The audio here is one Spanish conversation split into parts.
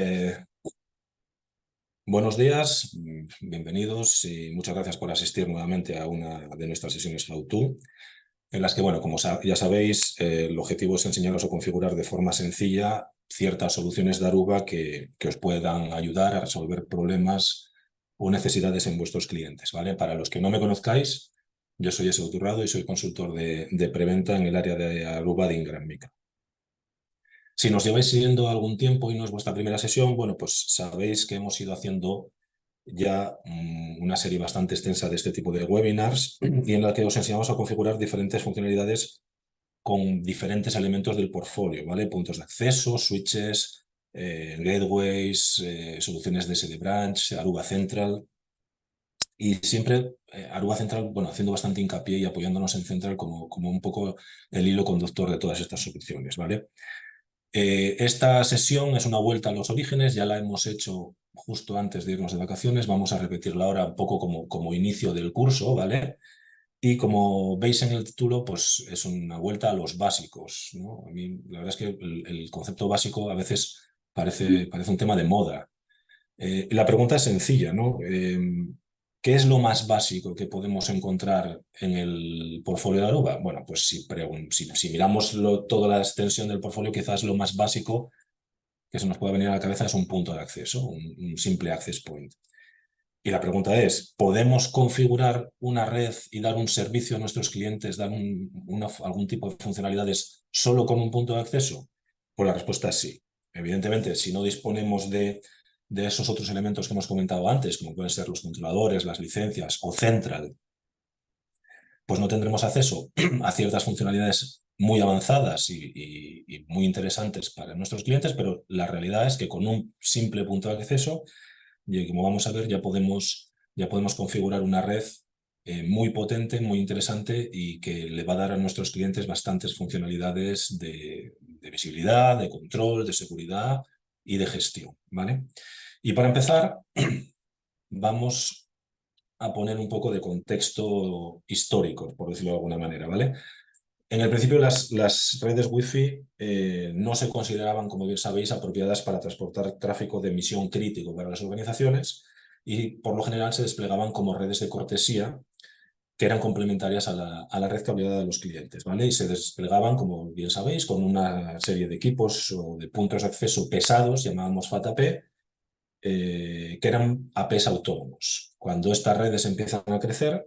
Eh, Buenos días, bienvenidos y muchas gracias por asistir nuevamente a una de nuestras sesiones How To, en las que, bueno, como ya sabéis, el objetivo es enseñaros a configurar de forma sencilla ciertas soluciones de Aruba que os puedan ayudar a resolver problemas o necesidades en vuestros clientes, ¿vale? Para los que no me conozcáis, yo soy Ese Uturrado y soy consultor de preventa en el área de Aruba de Ingram Micro. Si nos lleváis siguiendo algún tiempo y no es vuestra primera sesión, bueno, pues sabéis que hemos ido haciendo ya una serie bastante extensa de este tipo de webinars y en la que os enseñamos a configurar diferentes funcionalidades con diferentes elementos del portfolio, ¿vale? Puntos de acceso, switches, gateways, soluciones de SD Branch, Aruba Central. Y siempre Aruba Central, bueno, haciendo bastante hincapié y apoyándonos en Central como un poco el hilo conductor de todas estas soluciones, ¿vale? Esta sesión es una vuelta a los orígenes, ya la hemos hecho justo antes de irnos de vacaciones, vamos a repetirla ahora un poco como inicio del curso, ¿vale? Y como veis en el título, pues es una vuelta a los básicos, ¿no? A mí la verdad es que el concepto básico a veces parece un tema de moda. La pregunta es sencilla, ¿no? ¿Qué es lo más básico que podemos encontrar en el portfolio de Aruba? Bueno, pues si miramos toda la extensión del portfolio, quizás lo más básico que se nos puede venir a la cabeza es un punto de acceso, un simple access point. Y la pregunta es, ¿podemos configurar una red y dar un servicio a nuestros clientes, dar algún tipo de funcionalidades solo con un punto de acceso? Pues la respuesta es sí. Evidentemente, si no disponemos de esos otros elementos que hemos comentado antes, como pueden ser los controladores, las licencias o Central, pues no tendremos acceso a ciertas funcionalidades muy avanzadas y muy interesantes para nuestros clientes, pero la realidad es que con un simple punto de acceso, y como vamos a ver, ya podemos configurar una red muy potente, muy interesante y que le va a dar a nuestros clientes bastantes funcionalidades de visibilidad, de control, de seguridad y de gestión, ¿vale? Y para empezar, vamos a poner un poco de contexto histórico, por decirlo de alguna manera, ¿vale? En el principio las redes Wi-Fi no se consideraban, como bien sabéis, apropiadas para transportar tráfico de misión crítico para las organizaciones y por lo general se desplegaban como redes de cortesía que eran complementarias a la red cableada de los clientes, ¿vale? Y se desplegaban, como bien sabéis, con una serie de equipos o de puntos de acceso pesados, llamábamos FAT-AP, que eran APs autónomos. Cuando estas redes empiezan a crecer,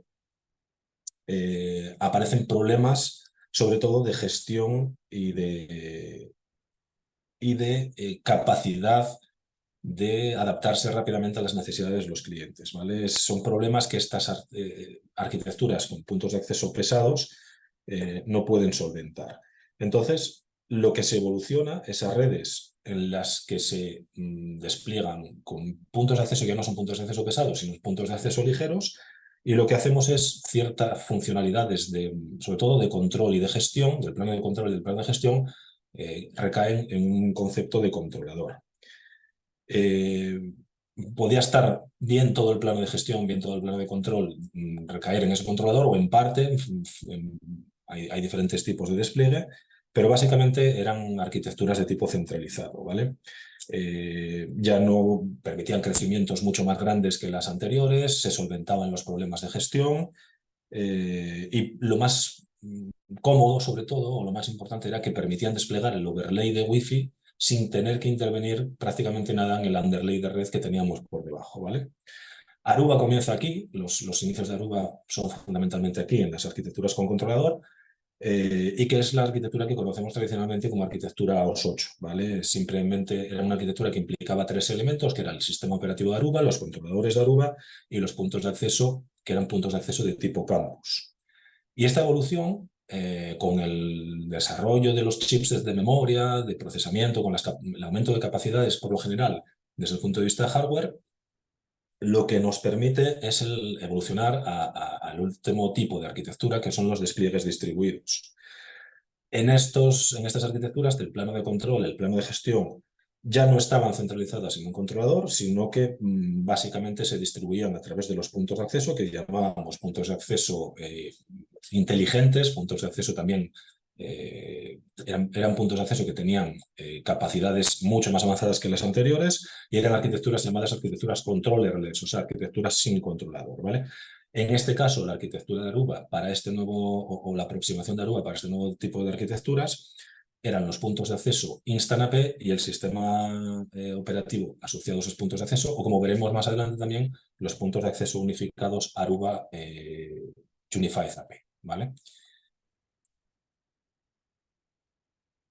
aparecen problemas, sobre todo de gestión y de capacidad de adaptarse rápidamente a las necesidades de los clientes, ¿vale? Son problemas que estas arquitecturas con puntos de acceso pesados no pueden solventar. Entonces, lo que se evoluciona, esas redes en las que se despliegan con puntos de acceso que ya no son puntos de acceso pesados, sino puntos de acceso ligeros, y lo que hacemos es ciertas funcionalidades, sobre todo de control y de gestión, del plano de control y del plano de gestión, recaen en un concepto de controlador. Eh, Podía estar bien todo el plano de gestión, bien todo el plano de control, recaer en ese controlador o en parte, hay diferentes tipos de despliegue, pero básicamente eran arquitecturas de tipo centralizado, ¿vale? Ya no permitían crecimientos mucho más grandes que las anteriores, se solventaban los problemas de gestión y lo más cómodo, sobre todo, o lo más importante era que permitían desplegar el overlay de Wi-Fi sin tener que intervenir prácticamente nada en el underlay de red que teníamos por debajo, ¿vale? Aruba comienza aquí, los inicios de Aruba son fundamentalmente aquí, en las arquitecturas con controlador, y que es la arquitectura que conocemos tradicionalmente como arquitectura OS8, ¿vale? Simplemente era una arquitectura que implicaba tres elementos, que era el sistema operativo de Aruba, los controladores de Aruba y los puntos de acceso, que eran puntos de acceso de tipo campus. Y esta evolución, con el desarrollo de los chips de memoria, de procesamiento, con el aumento de capacidades por lo general desde el punto de vista de hardware, lo que nos permite es evolucionar al último tipo de arquitectura, que son los despliegues distribuidos. En estas arquitecturas del plano de control, el plano de gestión, ya no estaban centralizadas en un controlador, sino que básicamente se distribuían a través de los puntos de acceso, que llamábamos puntos de acceso inteligentes, puntos de acceso también eran puntos de acceso que tenían capacidades mucho más avanzadas que las anteriores y eran arquitecturas llamadas arquitecturas controllerless, o sea, arquitecturas sin controlador, ¿vale? En este caso, la arquitectura de Aruba para este nuevo, o la aproximación de Aruba para este nuevo tipo de arquitecturas, eran los puntos de acceso InstantAP y el sistema operativo asociado a esos puntos de acceso, o como veremos más adelante también, los puntos de acceso unificados Aruba Unified AP, ¿vale?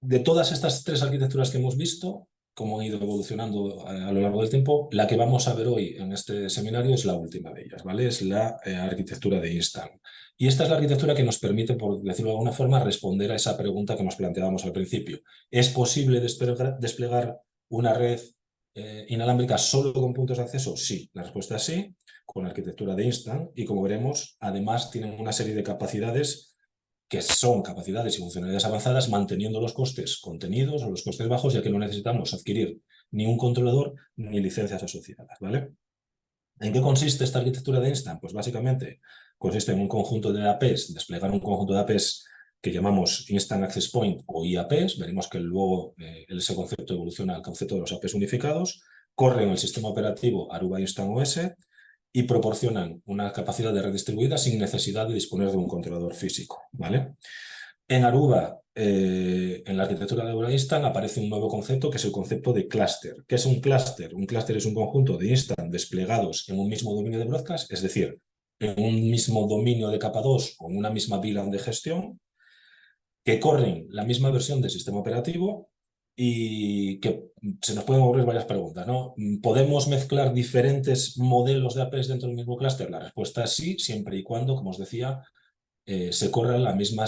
De todas estas tres arquitecturas que hemos visto, cómo han ido evolucionando a lo largo del tiempo, la que vamos a ver hoy en este seminario es la última de ellas, ¿vale? Es la arquitectura de Instant. Y esta es la arquitectura que nos permite, por decirlo de alguna forma, responder a esa pregunta que nos planteábamos al principio. ¿Es posible desplegar una red inalámbrica solo con puntos de acceso? Sí, la respuesta es sí, con la arquitectura de Instant. Y como veremos, además tienen una serie de capacidades que son capacidades y funcionalidades avanzadas, manteniendo los costes contenidos o los costes bajos, ya que no necesitamos adquirir ni un controlador ni licencias asociadas, ¿vale? ¿En qué consiste esta arquitectura de Instant? Pues básicamente consiste en un conjunto de APs, desplegar un conjunto de APs que llamamos Instant Access Point o IAPs. Veremos que luego ese concepto evoluciona al concepto de los APs unificados. Corre en el sistema operativo Aruba Instant OS y proporcionan una capacidad de red distribuida sin necesidad de disponer de un controlador físico, ¿vale? En Aruba, en la arquitectura de Aruba Instant, aparece un nuevo concepto que es el concepto de clúster. ¿Qué es un clúster? Un clúster es un conjunto de instant desplegados en un mismo dominio de broadcast, es decir, en un mismo dominio de capa 2 o en una misma VLAN de gestión, que corren la misma versión del sistema operativo y que se nos pueden ocurrir varias preguntas, ¿no? ¿Podemos mezclar diferentes modelos de APs dentro del mismo clúster? La respuesta es sí, siempre y cuando, como os decía, se corra la misma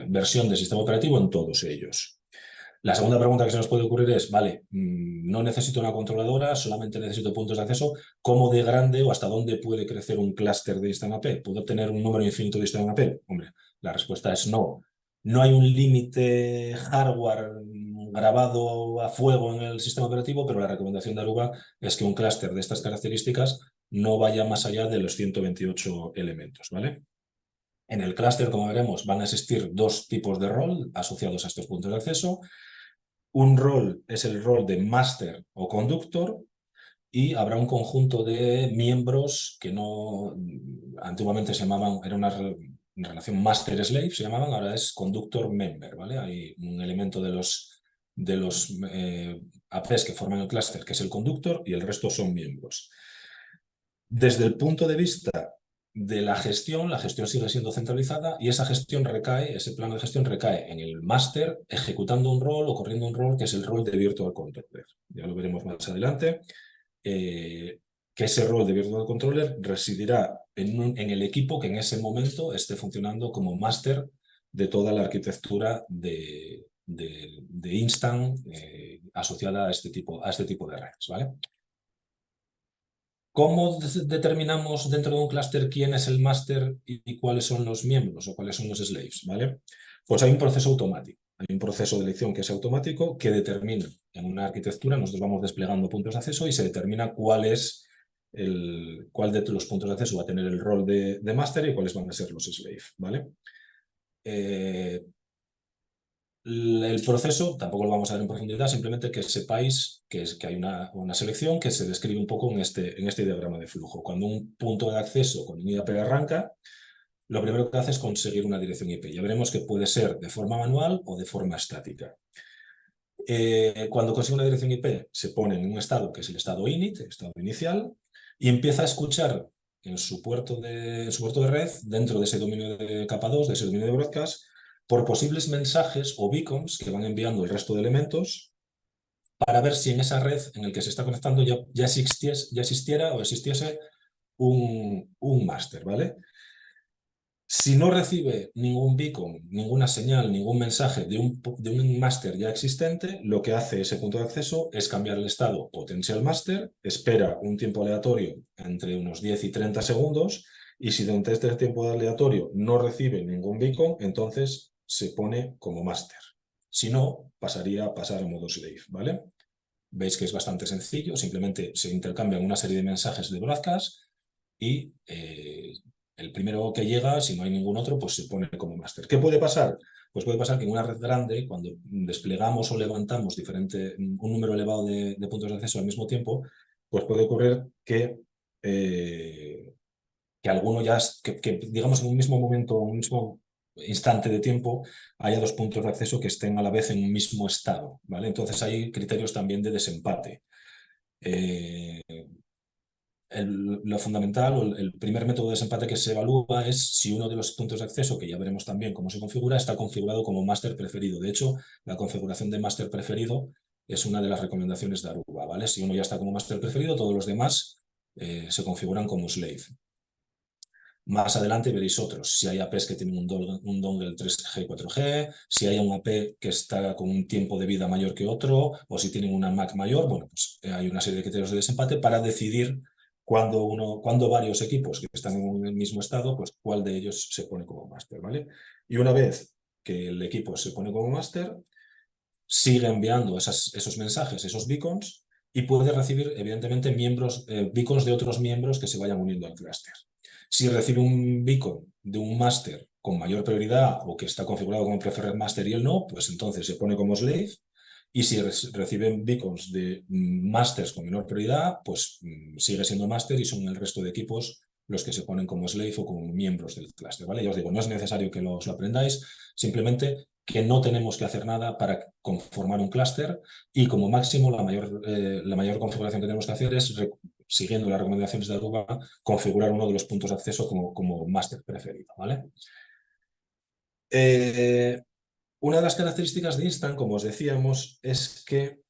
versión del sistema operativo en todos ellos. La segunda pregunta que se nos puede ocurrir es, vale, no necesito una controladora, solamente necesito puntos de acceso. ¿Cómo de grande o hasta dónde puede crecer un clúster de Instant AP? ¿Puedo tener un número infinito de Instant AP? Hombre, la respuesta es no. No hay un límite hardware grabado a fuego en el sistema operativo, pero la recomendación de Aruba es que un clúster de estas características no vaya más allá de los 128 elementos, ¿vale? En el clúster, como veremos, van a existir dos tipos de rol asociados a estos puntos de acceso. Un rol es el rol de máster o conductor y habrá un conjunto de miembros que no antiguamente se llamaban, era una relación master-slave, se llamaban, ahora es conductor-member, ¿vale? Hay un elemento de los APs que forman el clúster, que es el conductor, y el resto son miembros. Desde el punto de vista de la gestión sigue siendo centralizada y esa gestión recae, ese plano de gestión recae en el máster ejecutando un rol o corriendo un rol que es el rol de Virtual Controller. Ya lo veremos más adelante, que ese rol de Virtual Controller residirá en el equipo que en ese momento esté funcionando como máster de toda la arquitectura de Instant asociada a este tipo de redes, ¿vale? ¿Cómo determinamos dentro de un clúster quién es el máster y cuáles son los miembros o cuáles son los slaves? ¿Vale? Pues hay un proceso automático. Hay un proceso de elección que es automático que determina en una arquitectura, nosotros vamos desplegando puntos de acceso y se determina cuál de los puntos de acceso va a tener el rol de máster y cuáles van a ser los slaves, ¿vale? El proceso, tampoco lo vamos a ver en profundidad, simplemente que sepáis que hay una selección que se describe un poco en este diagrama de flujo. Cuando un punto de acceso con un IAP arranca, lo primero que hace es conseguir una dirección IP. Ya veremos que puede ser de forma manual o de forma estática. Cuando consigue una dirección IP, se pone en un estado que es el estado init, el estado inicial, y empieza a escuchar en su puerto de red, dentro de ese dominio de capa 2, de ese dominio de broadcast, por posibles mensajes o beacons que van enviando el resto de elementos para ver si en esa red en el que se está conectando ya existiera o existiese un máster, ¿vale? Si no recibe ningún beacon, ninguna señal, ningún mensaje de un máster ya existente, lo que hace ese punto de acceso es cambiar el estado potencial máster, espera un tiempo aleatorio entre unos 10 y 30 segundos, y si durante este tiempo aleatorio no recibe ningún beacon, entonces se pone como máster. Si no, pasaría a pasar a modo slave, ¿vale? Veis que es bastante sencillo, simplemente se intercambian una serie de mensajes de broadcast y el primero que llega, si no hay ningún otro, pues se pone como máster. ¿Qué puede pasar? Pues puede pasar que en una red grande, cuando desplegamos o levantamos un número elevado de puntos de acceso al mismo tiempo, pues puede ocurrir que alguno ya, digamos en un mismo momento, un mismo instante de tiempo, haya dos puntos de acceso que estén a la vez en un mismo estado, ¿vale? Entonces hay criterios también de desempate. Eh, lo fundamental o el primer método de desempate que se evalúa es si uno de los puntos de acceso, que ya veremos también cómo se configura, está configurado como máster preferido. De hecho, la configuración de máster preferido es una de las recomendaciones de Aruba, ¿vale? Si uno ya está como máster preferido, todos los demás se configuran como slave. Más adelante veréis otros, si hay APs que tienen un dongle 3G y 4G, si hay un AP que está con un tiempo de vida mayor que otro, o si tienen una MAC mayor, bueno, pues hay una serie de criterios de desempate para decidir cuando varios equipos que están en el mismo estado, pues cuál de ellos se pone como máster, ¿vale? Y una vez que el equipo se pone como máster, sigue enviando esos mensajes, esos beacons, y puede recibir, evidentemente, beacons de otros miembros que se vayan uniendo al clúster. Si recibe un beacon de un máster con mayor prioridad o que está configurado como preferred master y él no, pues entonces se pone como slave. Y si reciben beacons de masters con menor prioridad, pues sigue siendo máster y son el resto de equipos los que se ponen como slave o como miembros del clúster, ¿vale? Ya os digo, no es necesario que lo aprendáis, simplemente que no tenemos que hacer nada para conformar un clúster y como máximo la mayor configuración que tenemos que hacer es, siguiendo las recomendaciones de Aruba, configurar uno de los puntos de acceso como máster preferido, ¿vale? Una de las características de Instant, como os decíamos, es que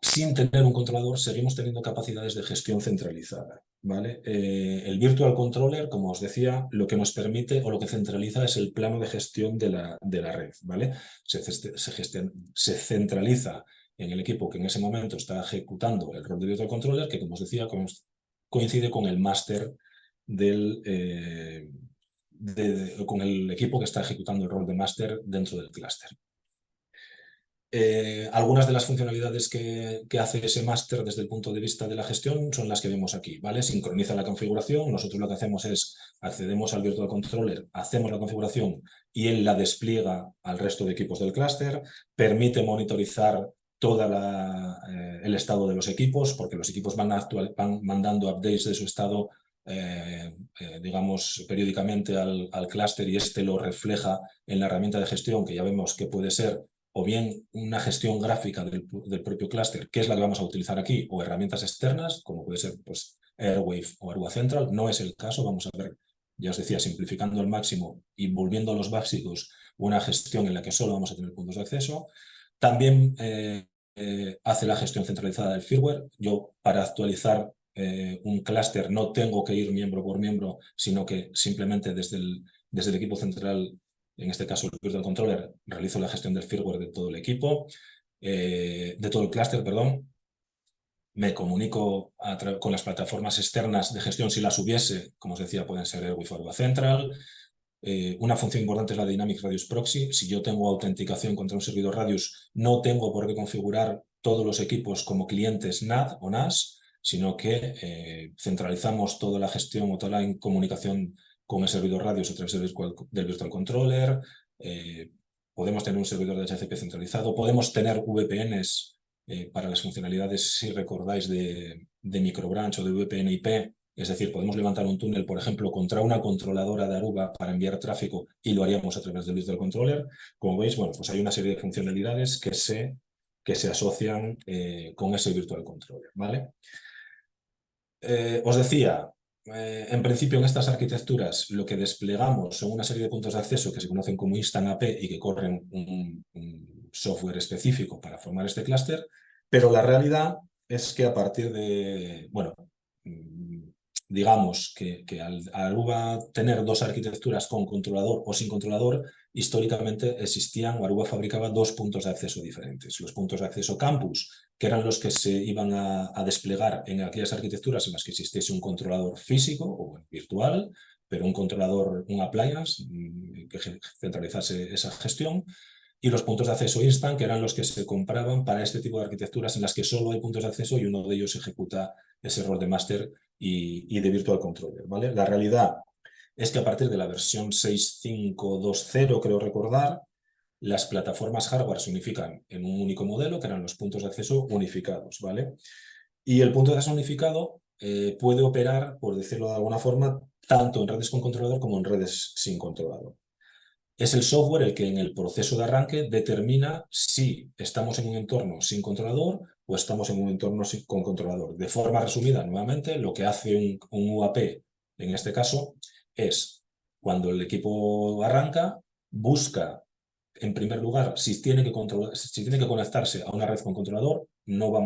sin tener un controlador seguimos teniendo capacidades de gestión centralizada, ¿vale? El Virtual Controller, como os decía, lo que nos permite o lo que centraliza es el plano de gestión de la red, ¿vale? Se centraliza en el equipo que en ese momento está ejecutando el rol de Virtual Controller, que como os decía coincide con el máster con el equipo que está ejecutando el rol de máster dentro del clúster. Algunas de las funcionalidades que hace ese máster desde el punto de vista de la gestión son las que vemos aquí, ¿vale? Sincroniza la configuración, nosotros lo que hacemos es accedemos al Virtual Controller, hacemos la configuración y él la despliega al resto de equipos del clúster, permite monitorizar todo el estado de los equipos, porque los equipos van mandando updates de su estado, digamos, periódicamente al clúster y este lo refleja en la herramienta de gestión, que ya vemos que puede ser o bien una gestión gráfica del propio clúster, que es la que vamos a utilizar aquí, o herramientas externas, como puede ser pues, Airwave o Aruba Central. No es el caso, vamos a ver, ya os decía, simplificando al máximo y volviendo a los básicos, una gestión en la que solo vamos a tener puntos de acceso. También hace la gestión centralizada del firmware. Yo, para actualizar un clúster, no tengo que ir miembro por miembro, sino que simplemente desde el equipo central, en este caso el Virtual Controller, realizo la gestión del firmware de todo el equipo, de todo el clúster, perdón. Me comunico con las plataformas externas de gestión si las hubiese, como os decía, pueden ser Airwave o Aruba Central. Una función importante es la Dynamic Radius Proxy. Si yo tengo autenticación contra un servidor Radius, no tengo por qué configurar todos los equipos como clientes NAT o NAS, sino que centralizamos toda la gestión o toda la comunicación con el servidor Radius a través del Virtual Controller. Podemos tener un servidor de HCP centralizado. Podemos tener VPNs para las funcionalidades, si recordáis, de microbranch o de VPN IP. Es decir, podemos levantar un túnel, por ejemplo, contra una controladora de Aruba para enviar tráfico y lo haríamos a través del Virtual Controller. Como veis, bueno, pues hay una serie de funcionalidades que se asocian con ese Virtual Controller, ¿vale? Os decía, en principio en estas arquitecturas lo que desplegamos son una serie de puntos de acceso que se conocen como Instant AP y que corren un software específico para formar este clúster, pero la realidad es que a partir de, bueno, digamos que al Aruba tener dos arquitecturas con controlador o sin controlador, históricamente existían o Aruba fabricaba dos puntos de acceso diferentes. Los puntos de acceso campus, que eran los que se iban a desplegar en aquellas arquitecturas en las que existiese un controlador físico o virtual, pero un controlador, un appliance que centralizase esa gestión. Y los puntos de acceso instant, que eran los que se compraban para este tipo de arquitecturas en las que solo hay puntos de acceso y uno de ellos ejecuta ese rol de máster y de Virtual Controller, ¿vale? La realidad es que a partir de la versión 6.5.2.0, creo recordar, las plataformas hardware se unifican en un único modelo, que eran los puntos de acceso unificados, ¿vale? Y el punto de acceso unificado puede operar, por decirlo de alguna forma, tanto en redes con controlador como en redes sin controlador. Es el software el que en el proceso de arranque determina si estamos en un entorno sin controlador o estamos en un entorno con controlador. De forma resumida, nuevamente, lo que hace un UAP, en este caso, es cuando el equipo arranca, busca, en primer lugar, si tiene que conectarse a una red con controlador. No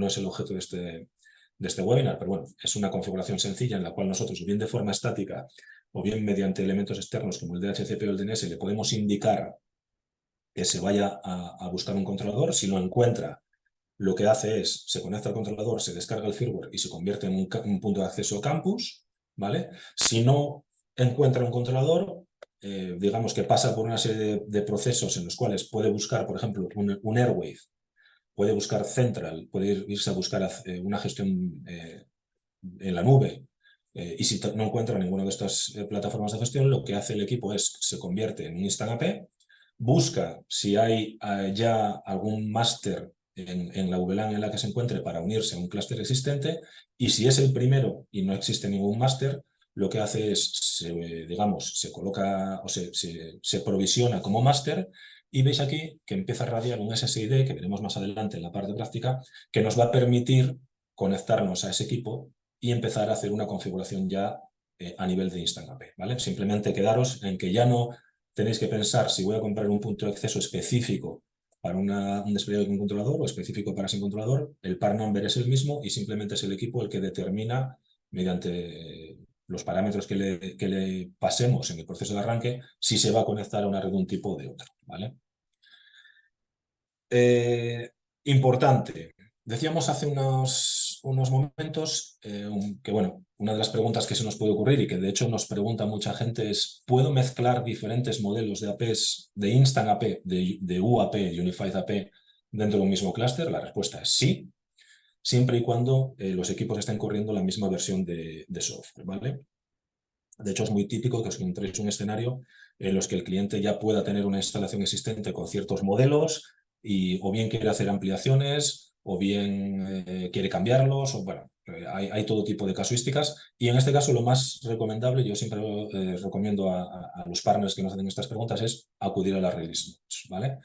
es el objeto de este webinar, pero bueno, es una configuración sencilla en la cual nosotros, bien de forma estática, o bien mediante elementos externos como el DHCP o el DNS, le podemos indicar que se vaya a buscar un controlador. Si lo encuentra, lo que hace es, se conecta al controlador, se descarga el firmware y se convierte en un punto de acceso campus, ¿vale? Si no encuentra un controlador, digamos que pasa por una serie de procesos en los cuales puede buscar, por ejemplo, un Airwave, puede buscar Central, puede irse a buscar una gestión en la nube. Y si no encuentra ninguna de estas plataformas de gestión, lo que hace el equipo es se convierte en un Instant AP, busca si hay ya algún máster en la VLAN en la que se encuentre para unirse a un clúster existente, y si es el primero y no existe ningún máster, lo que hace es, digamos, se coloca o se provisiona como máster, y veis aquí que empieza a radiar un SSID, que veremos más adelante en la parte práctica, que nos va a permitir conectarnos a ese equipo y empezar a hacer una configuración ya a nivel de Instant AP, ¿vale? Simplemente quedaros en que ya no tenéis que pensar si voy a comprar un punto de acceso específico para un despliegue con controlador o específico para sin controlador. El part number es el mismo y simplemente es el equipo el que determina, mediante los parámetros que le pasemos en el proceso de arranque, si se va a conectar a una red de un tipo o de otro, ¿vale? Importante. Decíamos hace unos momentos que, bueno, una de las preguntas que se nos puede ocurrir y que de hecho nos pregunta mucha gente es: ¿puedo mezclar diferentes modelos de APs, de Instant AP, de UAP, Unified AP, dentro de un mismo clúster? La respuesta es sí, siempre y cuando los equipos estén corriendo la misma versión de software, ¿vale? De hecho, es muy típico que os encontréis un escenario en los que el cliente ya pueda tener una instalación existente con ciertos modelos y o bien quiere hacer ampliaciones o bien quiere cambiarlos, o bueno, hay todo tipo de casuísticas, y en este caso lo más recomendable, yo siempre recomiendo a los partners que nos hacen estas preguntas, es acudir a la release notes, ¿vale?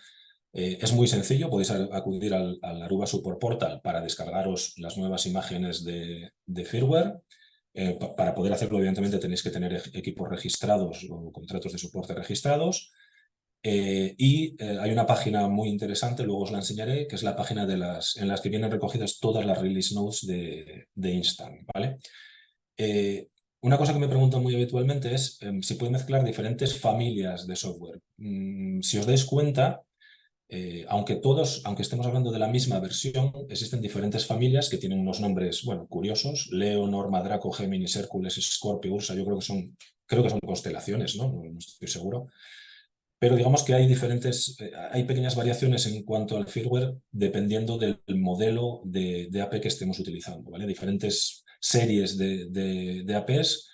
Es muy sencillo, podéis acudir al Aruba Support Portal para descargaros las nuevas imágenes de firmware. Para poder hacerlo, evidentemente, tenéis que tener equipos registrados o contratos de soporte registrados. Hay una página muy interesante, luego os la enseñaré, que es la página en las que vienen recogidas todas las release notes de Instant, ¿vale? Una cosa que me preguntan muy habitualmente es si puede mezclar diferentes familias de software. Si os dais cuenta, aunque estemos hablando de la misma versión, existen diferentes familias que tienen unos nombres, bueno, curiosos: Leo, Norma, Draco, Géminis, Hércules, Scorpio, Ursa. Yo creo que son constelaciones, ¿no? No estoy seguro. Pero digamos que hay pequeñas variaciones en cuanto al firmware dependiendo del modelo de AP que estemos utilizando, ¿vale? Diferentes series de APs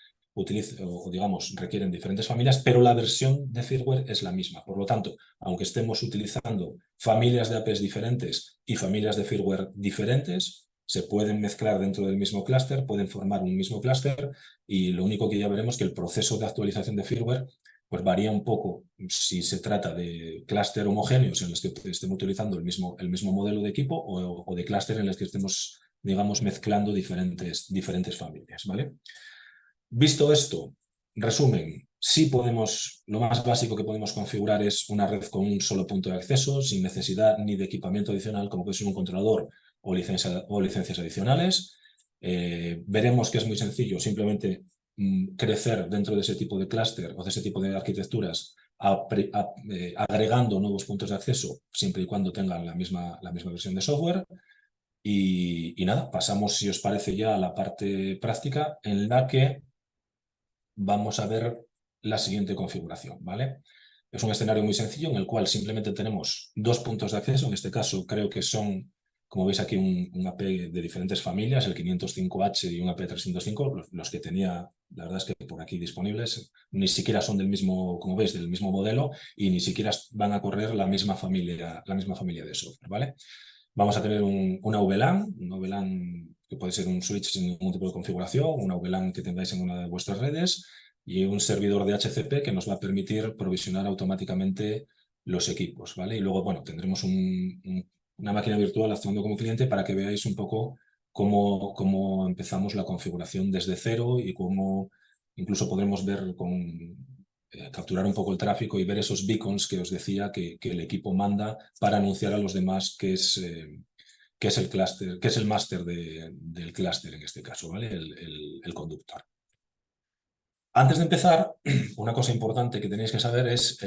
digamos, requieren diferentes familias, pero la versión de firmware es la misma. Por lo tanto, aunque estemos utilizando familias de APs diferentes y familias de firmware diferentes, se pueden mezclar dentro del mismo clúster, pueden formar un mismo clúster, y lo único que ya veremos es que el proceso de actualización de firmware pues varía un poco si se trata de clúster homogéneos en los que estemos utilizando el mismo modelo de equipo, o de clúster en los que estemos, digamos, mezclando diferentes familias, ¿vale? Visto esto, resumen: sí podemos, lo más básico que podemos configurar es una red con un solo punto de acceso, sin necesidad ni de equipamiento adicional, como puede ser un controlador o licencias adicionales. Veremos que es muy sencillo simplemente crecer dentro de ese tipo de clúster o de ese tipo de arquitecturas, agregando nuevos puntos de acceso, siempre y cuando tengan la misma versión de software. Y nada, pasamos, si os parece, ya a la parte práctica, en la que vamos a ver la siguiente configuración, ¿vale? Es un escenario muy sencillo en el cual simplemente tenemos dos puntos de acceso. En este caso creo que son como veis aquí, un AP de diferentes familias, el 505H y un AP 305, los que tenía, la verdad es que por aquí disponibles, ni siquiera son del mismo, como veis, del mismo modelo y ni siquiera van a correr la misma familia de software, ¿vale? Vamos a tener una VLAN que puede ser un switch sin ningún tipo de configuración, una VLAN que tengáis en una de vuestras redes y un servidor de HCP que nos va a permitir provisionar automáticamente los equipos, ¿vale? Y luego, bueno, tendremos una máquina virtual actuando como cliente para que veáis un poco cómo empezamos la configuración desde cero y cómo incluso podremos ver capturar un poco el tráfico y ver esos beacons que os decía que el equipo manda para anunciar a los demás que es el clúster, que es el máster del clúster en este caso, ¿vale? El conductor. Antes de empezar, una cosa importante que tenéis que saber es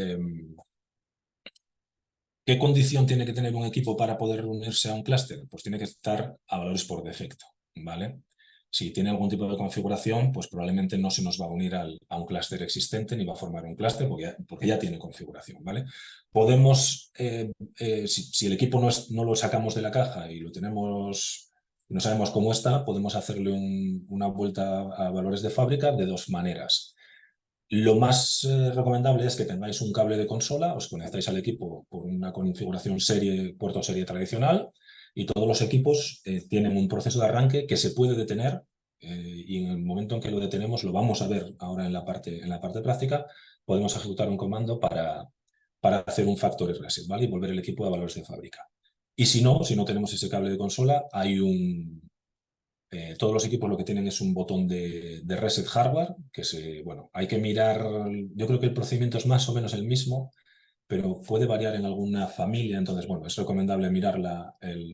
¿qué condición tiene que tener un equipo para poder unirse a un clúster? Pues tiene que estar a valores por defecto, ¿vale? Si tiene algún tipo de configuración, pues probablemente no se nos va a unir a un clúster existente ni va a formar un clúster porque ya tiene configuración, ¿vale? Podemos, si el equipo no lo sacamos de la caja y lo tenemos, no sabemos cómo está, podemos hacerle una vuelta a valores de fábrica de dos maneras. Lo más recomendable es que tengáis un cable de consola, os conectáis al equipo por una configuración puerto serie tradicional y todos los equipos tienen un proceso de arranque que se puede detener y en el momento en que lo detenemos, lo vamos a ver ahora en la parte práctica, podemos ejecutar un comando para hacer un factory reset, ¿vale? Y volver el equipo a valores de fábrica. Y si no tenemos ese cable de consola, todos los equipos lo que tienen es un botón de reset hardware, bueno, hay que mirar, yo creo que el procedimiento es más o menos el mismo, pero puede variar en alguna familia, entonces, bueno, es recomendable mirar el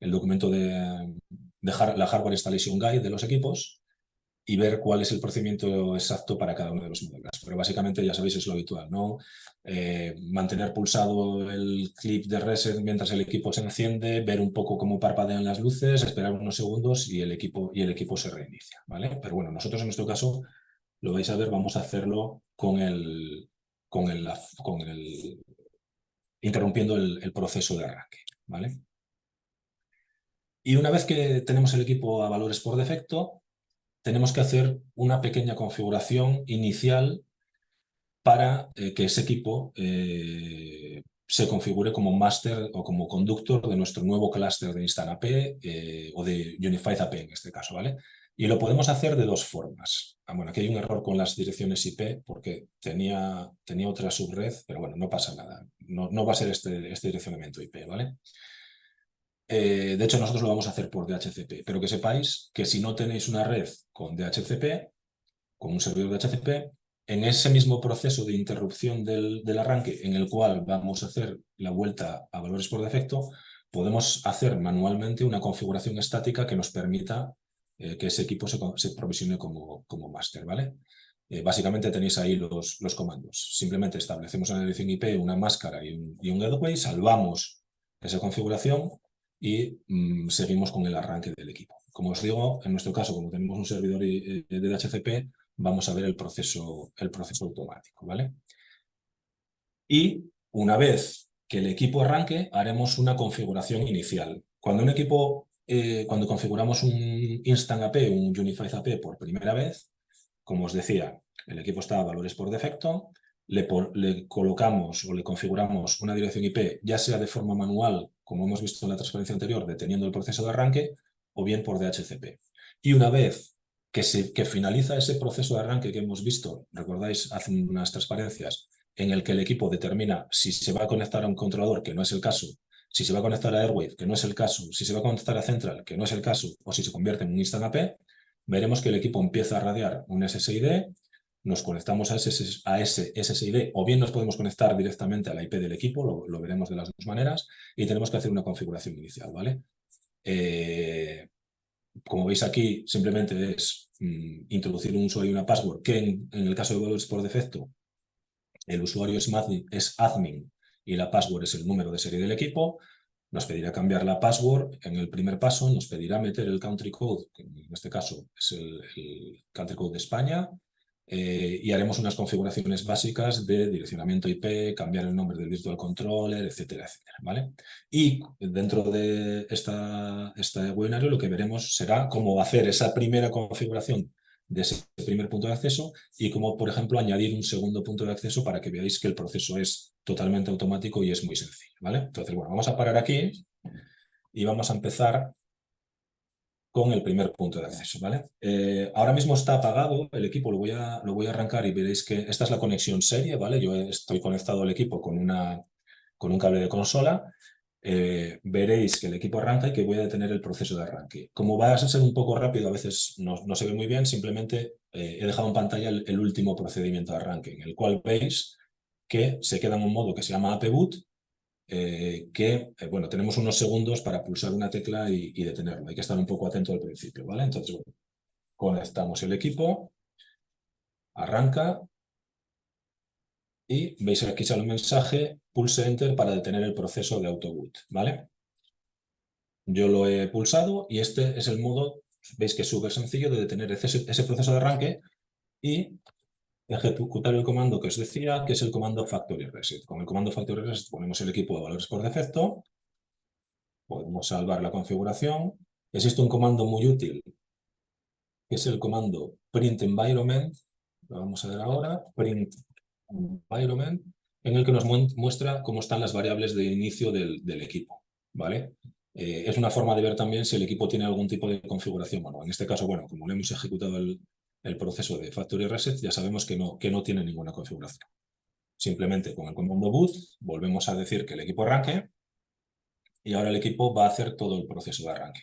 documento la Hardware Installation Guide de los equipos y ver cuál es el procedimiento exacto para cada uno de los modelos. Pero básicamente, ya sabéis, es lo habitual, ¿no? Mantener pulsado el clip de reset mientras el equipo se enciende, ver un poco cómo parpadean las luces, esperar unos segundos y el equipo se reinicia, ¿vale? Pero bueno, nosotros en nuestro caso, lo vais a ver, vamos a hacerlo interrumpiendo el proceso de arranque, ¿vale? Y una vez que tenemos el equipo a valores por defecto, tenemos que hacer una pequeña configuración inicial para que ese equipo se configure como máster o como conductor de nuestro nuevo clúster de Instant AP o de Unified AP en este caso, ¿vale? Y lo podemos hacer de dos formas. Bueno, aquí hay un error con las direcciones IP porque tenía otra subred, pero bueno, no pasa nada. No va a ser este direccionamiento IP, ¿vale? De hecho, nosotros lo vamos a hacer por DHCP, pero que sepáis que si no tenéis una red con DHCP, con un servidor de HCP, en ese mismo proceso de interrupción del arranque, en el cual vamos a hacer la vuelta a valores por defecto, podemos hacer manualmente una configuración estática que nos permita que ese equipo se provisione como máster, ¿vale? Básicamente tenéis ahí los comandos. Simplemente establecemos en la dirección IP una máscara y un gateway, salvamos esa configuración y seguimos con el arranque del equipo. Como os digo, en nuestro caso, como tenemos un servidor de DHCP, vamos a ver el proceso automático, ¿vale? Y una vez que el equipo arranque, haremos una configuración inicial. Cuando configuramos un Instant AP, un Unified AP por primera vez, como os decía, el equipo está a valores por defecto, le colocamos o le configuramos una dirección IP, ya sea de forma manual, como hemos visto en la transparencia anterior, deteniendo el proceso de arranque, o bien por DHCP. Y una vez que finaliza ese proceso de arranque que hemos visto, recordáis, hace unas transparencias, en el que el equipo determina si se va a conectar a un controlador, que no es el caso, si se va a conectar a Airwave, que no es el caso, si se va a conectar a Central, que no es el caso, o si se convierte en un Instant AP, veremos que el equipo empieza a radiar un SSID, nos conectamos a ese SSID, o bien nos podemos conectar directamente a la IP del equipo, lo veremos de las dos maneras, y tenemos que hacer una configuración inicial, ¿vale? Como veis aquí, simplemente es introducir un usuario y una password, que en el caso de valores por defecto, el usuario es admin y la password es el número de serie del equipo. Nos pedirá cambiar la password en el primer paso, nos pedirá meter el country code, que en este caso es el country code de España, y haremos unas configuraciones básicas de direccionamiento IP, cambiar el nombre del virtual controller, etcétera, etcétera, ¿vale? Y dentro de este webinario lo que veremos será cómo hacer esa primera configuración de ese primer punto de acceso y cómo, por ejemplo, añadir un segundo punto de acceso para que veáis que el proceso es totalmente automático y es muy sencillo, ¿vale? Entonces, bueno, vamos a parar aquí y vamos a empezar con el primer punto de acceso, ¿vale? Ahora mismo está apagado el equipo, lo voy a arrancar y veréis que esta es la conexión serie, ¿vale? Yo estoy conectado al equipo con un cable de consola. Veréis que el equipo arranca y que voy a detener el proceso de arranque. Como va a ser un poco rápido, a veces no se ve muy bien, simplemente he dejado en pantalla el último procedimiento de arranque, en el cual veis que se queda en un modo que se llama APBoot, bueno, tenemos unos segundos para pulsar una tecla y detenerlo. Hay que estar un poco atento al principio, ¿vale? Entonces, bueno, conectamos el equipo, arranca y veis que aquí sale un mensaje, pulse Enter para detener el proceso de autoboot, ¿vale? Yo lo he pulsado y este es el modo, veis que es súper sencillo de detener ese proceso de arranque y ejecutar el comando que os decía, que es el comando factory reset. Con el comando factory reset ponemos el equipo de valores por defecto. Podemos salvar la configuración. Existe un comando muy útil, que es el comando print environment. Lo vamos a ver ahora. Print environment, en el que nos muestra cómo están las variables de inicio del equipo, ¿vale? Es una forma de ver también si el equipo tiene algún tipo de configuración o no. En este caso, bueno, como le hemos ejecutado el proceso de factory reset, ya sabemos que no tiene ninguna configuración. Simplemente con el comando boot volvemos a decir que el equipo arranque y ahora el equipo va a hacer todo el proceso de arranque.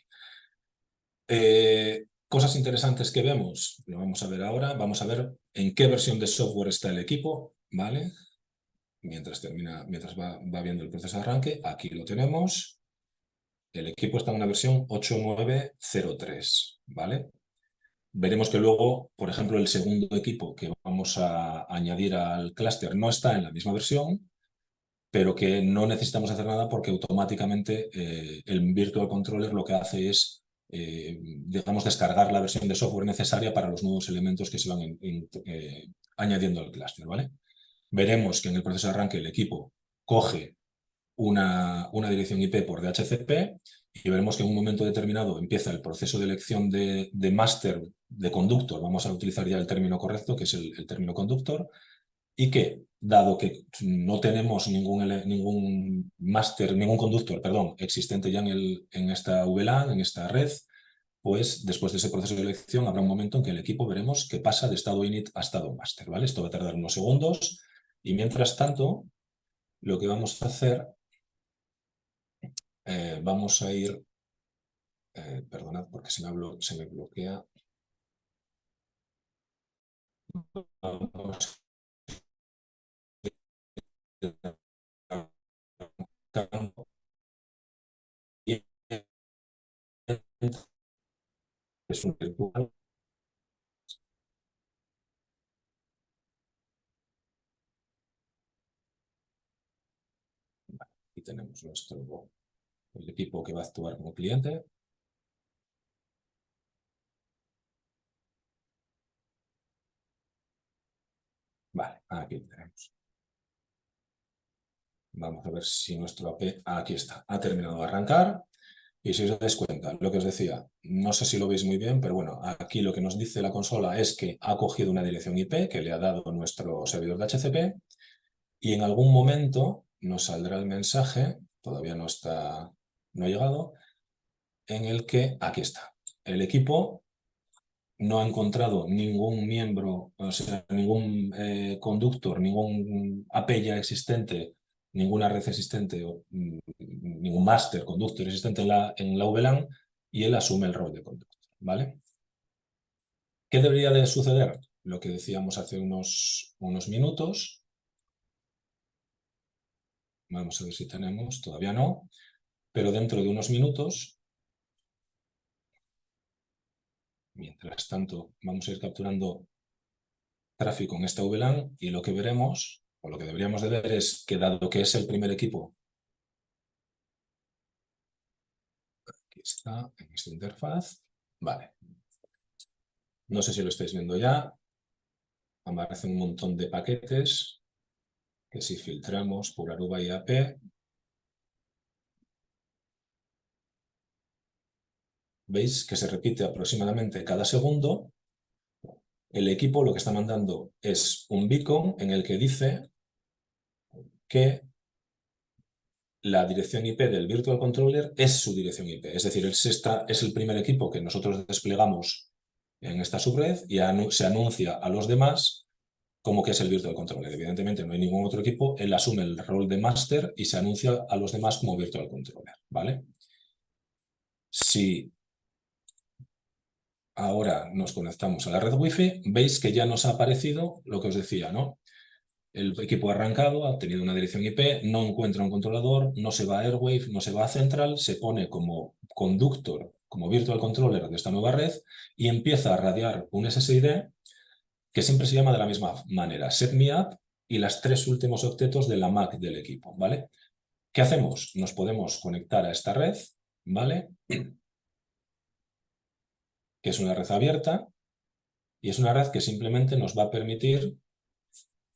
Cosas interesantes que vemos, lo vamos a ver ahora. Vamos a ver en qué versión de software está el equipo, ¿vale? Mientras va viendo el proceso de arranque, aquí lo tenemos. El equipo está en una versión 8.9.0.3, ¿vale? Veremos que luego, por ejemplo, el segundo equipo que vamos a añadir al clúster no está en la misma versión, pero que no necesitamos hacer nada porque automáticamente el Virtual Controller lo que hace es, digamos, descargar la versión de software necesaria para los nuevos elementos que se van añadiendo al clúster, ¿vale? Veremos que en el proceso de arranque el equipo coge una dirección IP por DHCP y veremos que en un momento determinado empieza el proceso de elección de máster de conductor. Vamos a utilizar ya el término correcto, que es el término conductor, y que, dado que no tenemos ningún máster, ningún conductor, perdón, existente ya en esta VLAN, en esta red, pues después de ese proceso de elección habrá un momento en que el equipo veremos que pasa de estado init a estado master, ¿vale? Esto va a tardar unos segundos y mientras tanto lo que vamos a hacer, vamos a ir, perdonad porque se me bloquea, vamos es un virtual. Y tenemos el equipo que va a actuar como cliente. Vale, aquí lo tenemos. Vamos a ver si nuestro AP, aquí está, ha terminado de arrancar. Y si os dais cuenta, lo que os decía, no sé si lo veis muy bien, pero bueno, aquí lo que nos dice la consola es que ha cogido una dirección IP que le ha dado nuestro servidor de HCP y en algún momento nos saldrá el mensaje, todavía no ha llegado, en el que, aquí está, el equipo no ha encontrado ningún miembro, o sea, ningún conductor, ningún AP ya existente, ninguna red existente, o ningún máster conductor existente en la VLAN, y él asume el rol de conductor, ¿vale? ¿Qué debería de suceder? Lo que decíamos hace unos minutos. Vamos a ver si tenemos, todavía no, pero dentro de unos minutos, mientras tanto, vamos a ir capturando tráfico en esta VLAN y lo que veremos, o lo que deberíamos de ver es que dado que es el primer equipo, aquí está, en esta interfaz, vale. No sé si lo estáis viendo ya. aparecen un montón de paquetes que si filtramos por Aruba y AP, veis que se repite aproximadamente cada segundo. El equipo lo que está mandando es un beacon en el que dice que la dirección IP del Virtual Controller es su dirección IP. Es decir, es el primer equipo que nosotros desplegamos en esta subred y se anuncia a los demás como que es el Virtual Controller. Evidentemente no hay ningún otro equipo, él asume el rol de máster y se anuncia a los demás como Virtual Controller, ¿vale? Si ahora nos conectamos a la red Wi-Fi, veis que ya nos ha aparecido lo que os decía, ¿no? El equipo ha arrancado, ha tenido una dirección IP, no encuentra un controlador, no se va a Airwave, no se va a Central, se pone como conductor, como Virtual Controller de esta nueva red y empieza a radiar un SSID que siempre se llama de la misma manera, set me up y las 3 últimos octetos de la MAC del equipo, ¿vale? ¿Qué hacemos? Nos podemos conectar a esta red, ¿vale? Que es una red abierta y es una red que simplemente nos va a permitir,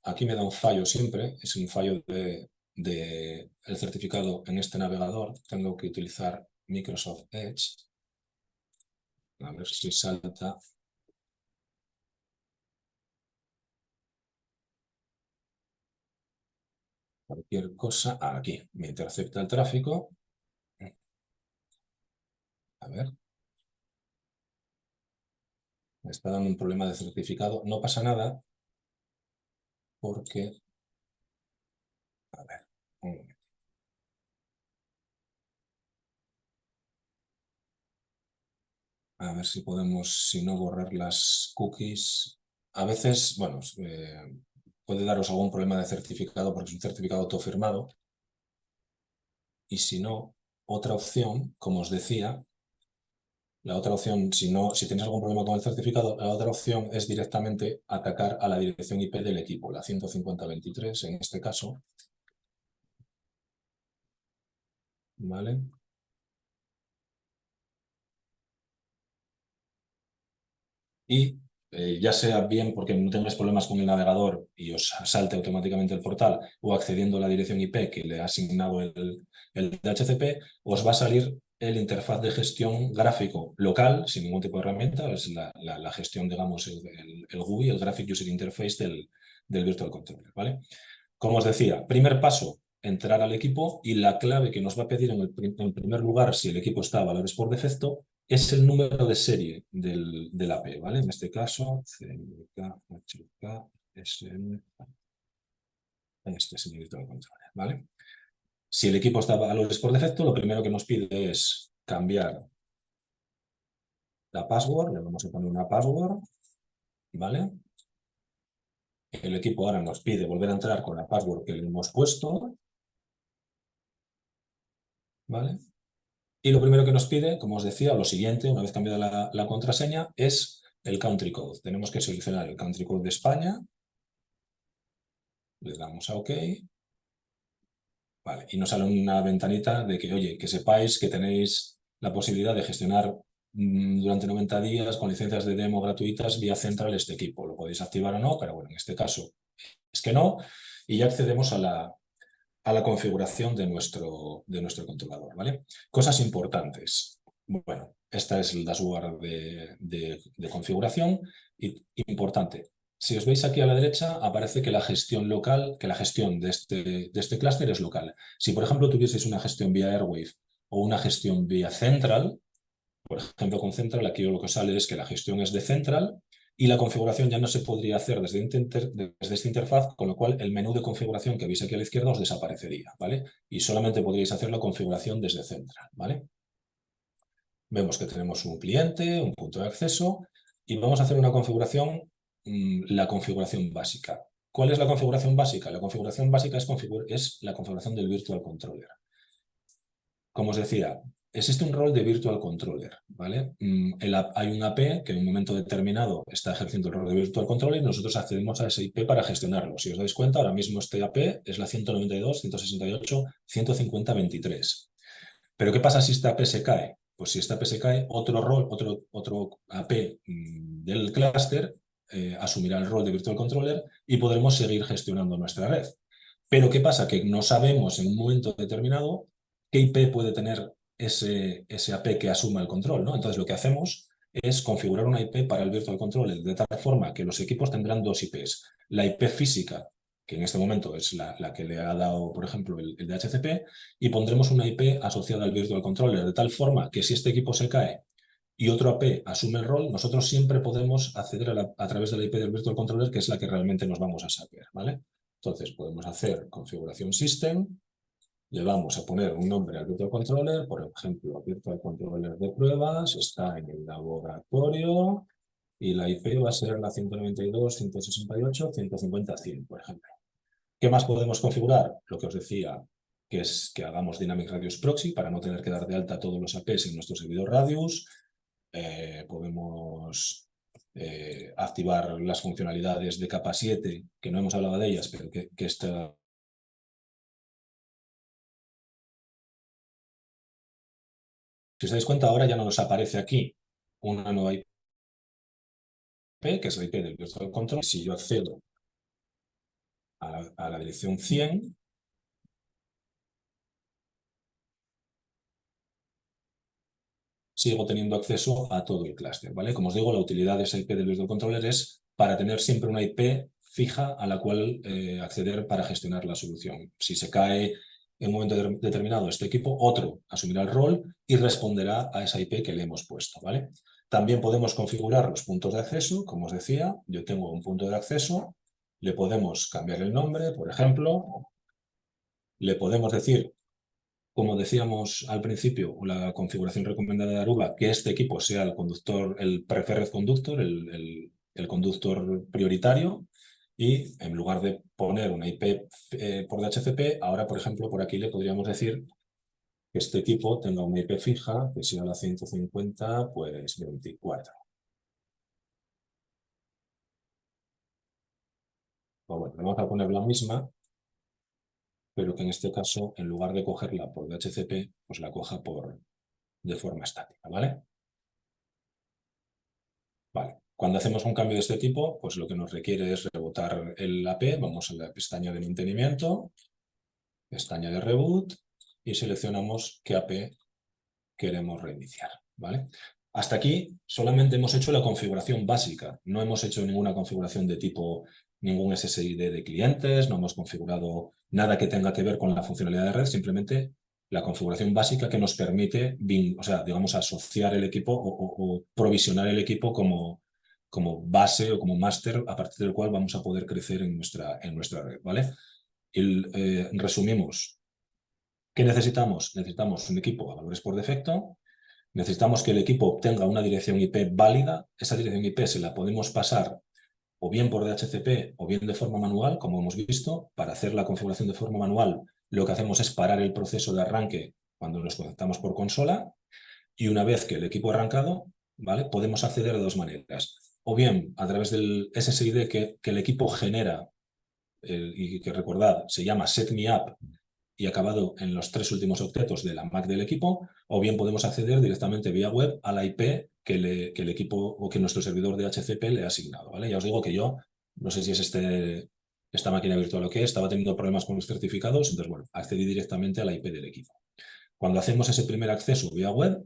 aquí me da un fallo siempre, es un fallo de el certificado en este navegador, tengo que utilizar Microsoft Edge, a ver si salta. Cualquier cosa, aquí, me intercepta el tráfico, a ver, me está dando un problema de certificado, no pasa nada, porque, a ver, un momento. A ver si podemos, si no, borrar las cookies. A veces, bueno, puede daros algún problema de certificado porque es un certificado autofirmado. Y si no, otra opción, como os decía, la otra opción, si tienes algún problema con el certificado, la otra opción es directamente atacar a la dirección IP del equipo, la 150.23 en este caso. ¿Vale? Y ya sea bien porque no tengáis problemas con el navegador y os salte automáticamente el portal o accediendo a la dirección IP que le ha asignado el DHCP, os va a salir el interfaz de gestión gráfico local, sin ningún tipo de herramienta, es la gestión, digamos, el GUI, el Graphic User Interface del Virtual Controller, ¿vale? Como os decía, primer paso, entrar al equipo y la clave que nos va a pedir en primer lugar, si el equipo está a valores por defecto, es el número de serie del AP, ¿vale? En este caso, CMK, HK, SM, este es el Virtual Controller, ¿vale? Si el equipo está a valores por defecto, lo primero que nos pide es cambiar la password, le vamos a poner una password, ¿vale? El equipo ahora nos pide volver a entrar con la password que le hemos puesto, ¿vale? Y lo primero que nos pide, como os decía, lo siguiente, una vez cambiada la contraseña, es el country code. Tenemos que seleccionar el country code de España, le damos a OK, vale, y nos sale una ventanita de que, oye, que sepáis que tenéis la posibilidad de gestionar durante 90 días con licencias de demo gratuitas vía Central este equipo. Lo podéis activar o no, pero bueno, en este caso es que no, y ya accedemos a la configuración de nuestro controlador, ¿vale? Cosas importantes. Bueno, esta es el dashboard de configuración. Y, importante, si os veis aquí a la derecha, aparece que la gestión local, que la gestión de este clúster es local. Si, por ejemplo, tuvieseis una gestión vía Airwave o una gestión vía Central, por ejemplo, con Central, aquí lo que sale es que la gestión es de Central y la configuración ya no se podría hacer desde esta interfaz, con lo cual el menú de configuración que veis aquí a la izquierda os desaparecería, ¿vale? Y solamente podríais hacer la configuración desde Central, ¿vale? Vemos que tenemos un cliente, un punto de acceso y vamos a hacer una configuración, la configuración básica. ¿Cuál es la configuración básica? La configuración básica es la configuración del Virtual Controller. Como os decía, existe un rol de Virtual Controller, ¿vale? Hay un AP que en un momento determinado está ejerciendo el rol de Virtual Controller y nosotros accedemos a ese IP para gestionarlo. Si os dais cuenta, ahora mismo este AP es la 192.168.150.23. ¿Pero qué pasa si esta AP se cae? Pues si esta AP se cae, otro AP del clúster asumirá el rol de Virtual Controller y podremos seguir gestionando nuestra red. Pero ¿qué pasa? Que no sabemos en un momento determinado qué IP puede tener ese AP que asuma el control, ¿no? Entonces lo que hacemos es configurar una IP para el Virtual Controller de tal forma que los equipos tendrán dos IPs. La IP física, que en este momento es la que le ha dado, por ejemplo, el DHCP, y pondremos una IP asociada al Virtual Controller de tal forma que si este equipo se cae y otro AP asume el rol, nosotros siempre podemos acceder a través de la IP del Virtual Controller, que es la que realmente nos vamos a saber, ¿vale? Entonces podemos hacer configuración system, le vamos a poner un nombre al Virtual Controller, por ejemplo, Virtual Controller de pruebas, está en el laboratorio y la IP va a ser la 192.168.150.100, por ejemplo. ¿Qué más podemos configurar? Lo que os decía, que es que hagamos Dynamic Radius Proxy para no tener que dar de alta todos los APs en nuestro servidor Radius. Podemos activar las funcionalidades de capa 7, que no hemos hablado de ellas, pero que esta... Si os dais cuenta, ahora ya no nos aparece aquí una nueva IP, que es la IP del Virtual Control. Si yo accedo a la dirección 100, sigo teniendo acceso a todo el clúster, ¿vale? Como os digo, la utilidad de esa IP del Virtual Controller es para tener siempre una IP fija a la cual acceder para gestionar la solución. Si se cae en un momento determinado este equipo, otro asumirá el rol y responderá a esa IP que le hemos puesto, ¿vale? También podemos configurar los puntos de acceso, como os decía, yo tengo un punto de acceso, le podemos cambiar el nombre, por ejemplo, le podemos decir, como decíamos al principio, la configuración recomendada de Aruba, que este equipo sea el conductor, el preferred conductor, el conductor prioritario, y en lugar de poner una IP por DHCP, ahora, por ejemplo, por aquí le podríamos decir que este equipo tenga una IP fija, que sea la 150, pues 24. O bueno, le vamos a poner la misma, pero que en este caso, en lugar de cogerla por DHCP, pues la coja de forma estática, ¿vale? Vale. Cuando hacemos un cambio de este tipo, pues lo que nos requiere es rebotar el AP, vamos a la pestaña de mantenimiento, pestaña de reboot y seleccionamos qué AP queremos reiniciar, ¿vale? Hasta aquí solamente hemos hecho la configuración básica, no hemos hecho ninguna configuración de tipo, ningún SSID de clientes, no hemos configurado nada que tenga que ver con la funcionalidad de red, simplemente la configuración básica que nos permite, o sea, digamos, asociar el equipo o provisionar el equipo como base o como máster a partir del cual vamos a poder crecer en nuestra red, ¿vale? Resumimos. ¿Qué necesitamos? Necesitamos un equipo a valores por defecto. Necesitamos que el equipo obtenga una dirección IP válida. Esa dirección IP se la podemos pasar o bien por DHCP o bien de forma manual, como hemos visto. Para hacer la configuración de forma manual, lo que hacemos es parar el proceso de arranque cuando nos conectamos por consola. Y una vez que el equipo ha arrancado, ¿vale? Podemos acceder de dos maneras. O bien a través del SSID que el equipo genera, y que recordad, se llama SetMeUp, y acabado en los 3 últimos octetos de la MAC del equipo, o bien podemos acceder directamente vía web a la IP que el equipo o que nuestro servidor de HCP le ha asignado, ¿vale? Ya os digo que yo, no sé si es esta máquina virtual o qué, estaba teniendo problemas con los certificados, entonces, bueno, accedí directamente a la IP del equipo. Cuando hacemos ese primer acceso vía web,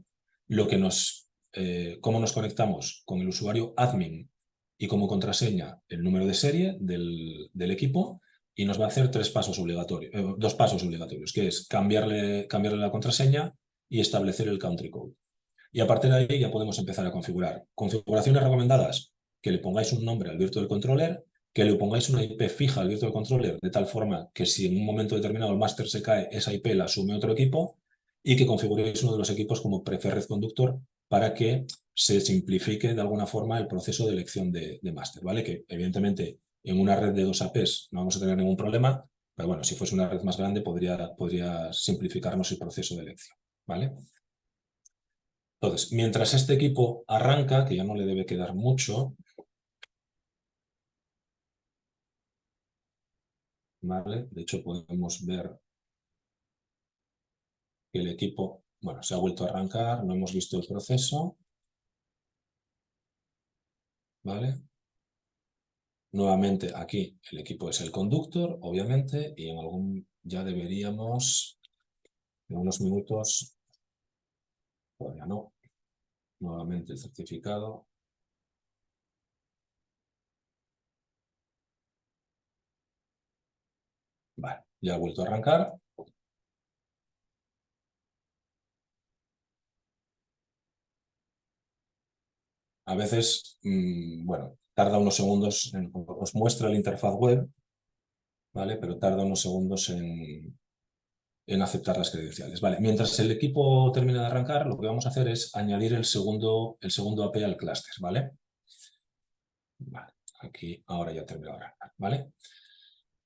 cómo nos conectamos con el usuario admin y como contraseña el número de serie del equipo, y nos va a hacer dos pasos obligatorios, que es cambiarle la contraseña y establecer el country code. Y a partir de ahí ya podemos empezar a configurar. Configuraciones recomendadas: que le pongáis un nombre al Virtual Controller, que le pongáis una IP fija al Virtual Controller de tal forma que si en un momento determinado el máster se cae, esa IP la asume otro equipo, y que configuréis uno de los equipos como preferred conductor para que se simplifique de alguna forma el proceso de elección de máster, ¿vale? Que evidentemente en una red de 2 APs no vamos a tener ningún problema, pero bueno, si fuese una red más grande podría simplificarnos el proceso de elección, ¿vale? Entonces, mientras este equipo arranca, que ya no le debe quedar mucho, ¿vale? De hecho, podemos ver que el equipo, bueno, se ha vuelto a arrancar, no hemos visto el proceso, ¿vale? Nuevamente aquí el equipo es el conductor, obviamente, y en algún ya deberíamos, en unos minutos, todavía no, nuevamente el certificado. Vale, ya ha vuelto a arrancar. A veces, bueno, tarda unos segundos, os muestra la interfaz web, ¿vale? Pero tarda unos segundos en aceptar las credenciales. Vale, mientras el equipo termina de arrancar, lo que vamos a hacer es añadir el segundo AP al clúster, ¿vale? Vale, aquí ahora ya termina de arrancar, ¿vale?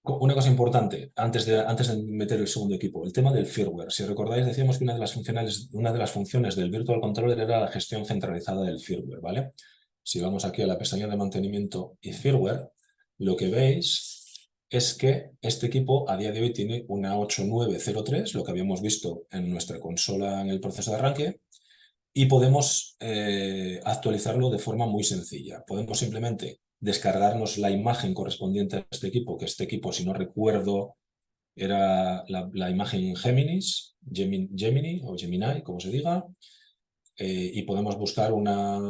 Una cosa importante, antes de meter el segundo equipo, el tema del firmware. Si recordáis, decíamos que una de las funciones del Virtual Controller era la gestión centralizada del firmware, ¿vale? Si vamos aquí a la pestaña de mantenimiento y firmware, lo que veis es que este equipo a día de hoy tiene una 8903, lo que habíamos visto en nuestra consola en el proceso de arranque, y podemos actualizarlo de forma muy sencilla. Podemos simplemente descargarnos la imagen correspondiente a este equipo, que este equipo, si no recuerdo, era la imagen Gemini o Gemini, como se diga, y podemos buscar una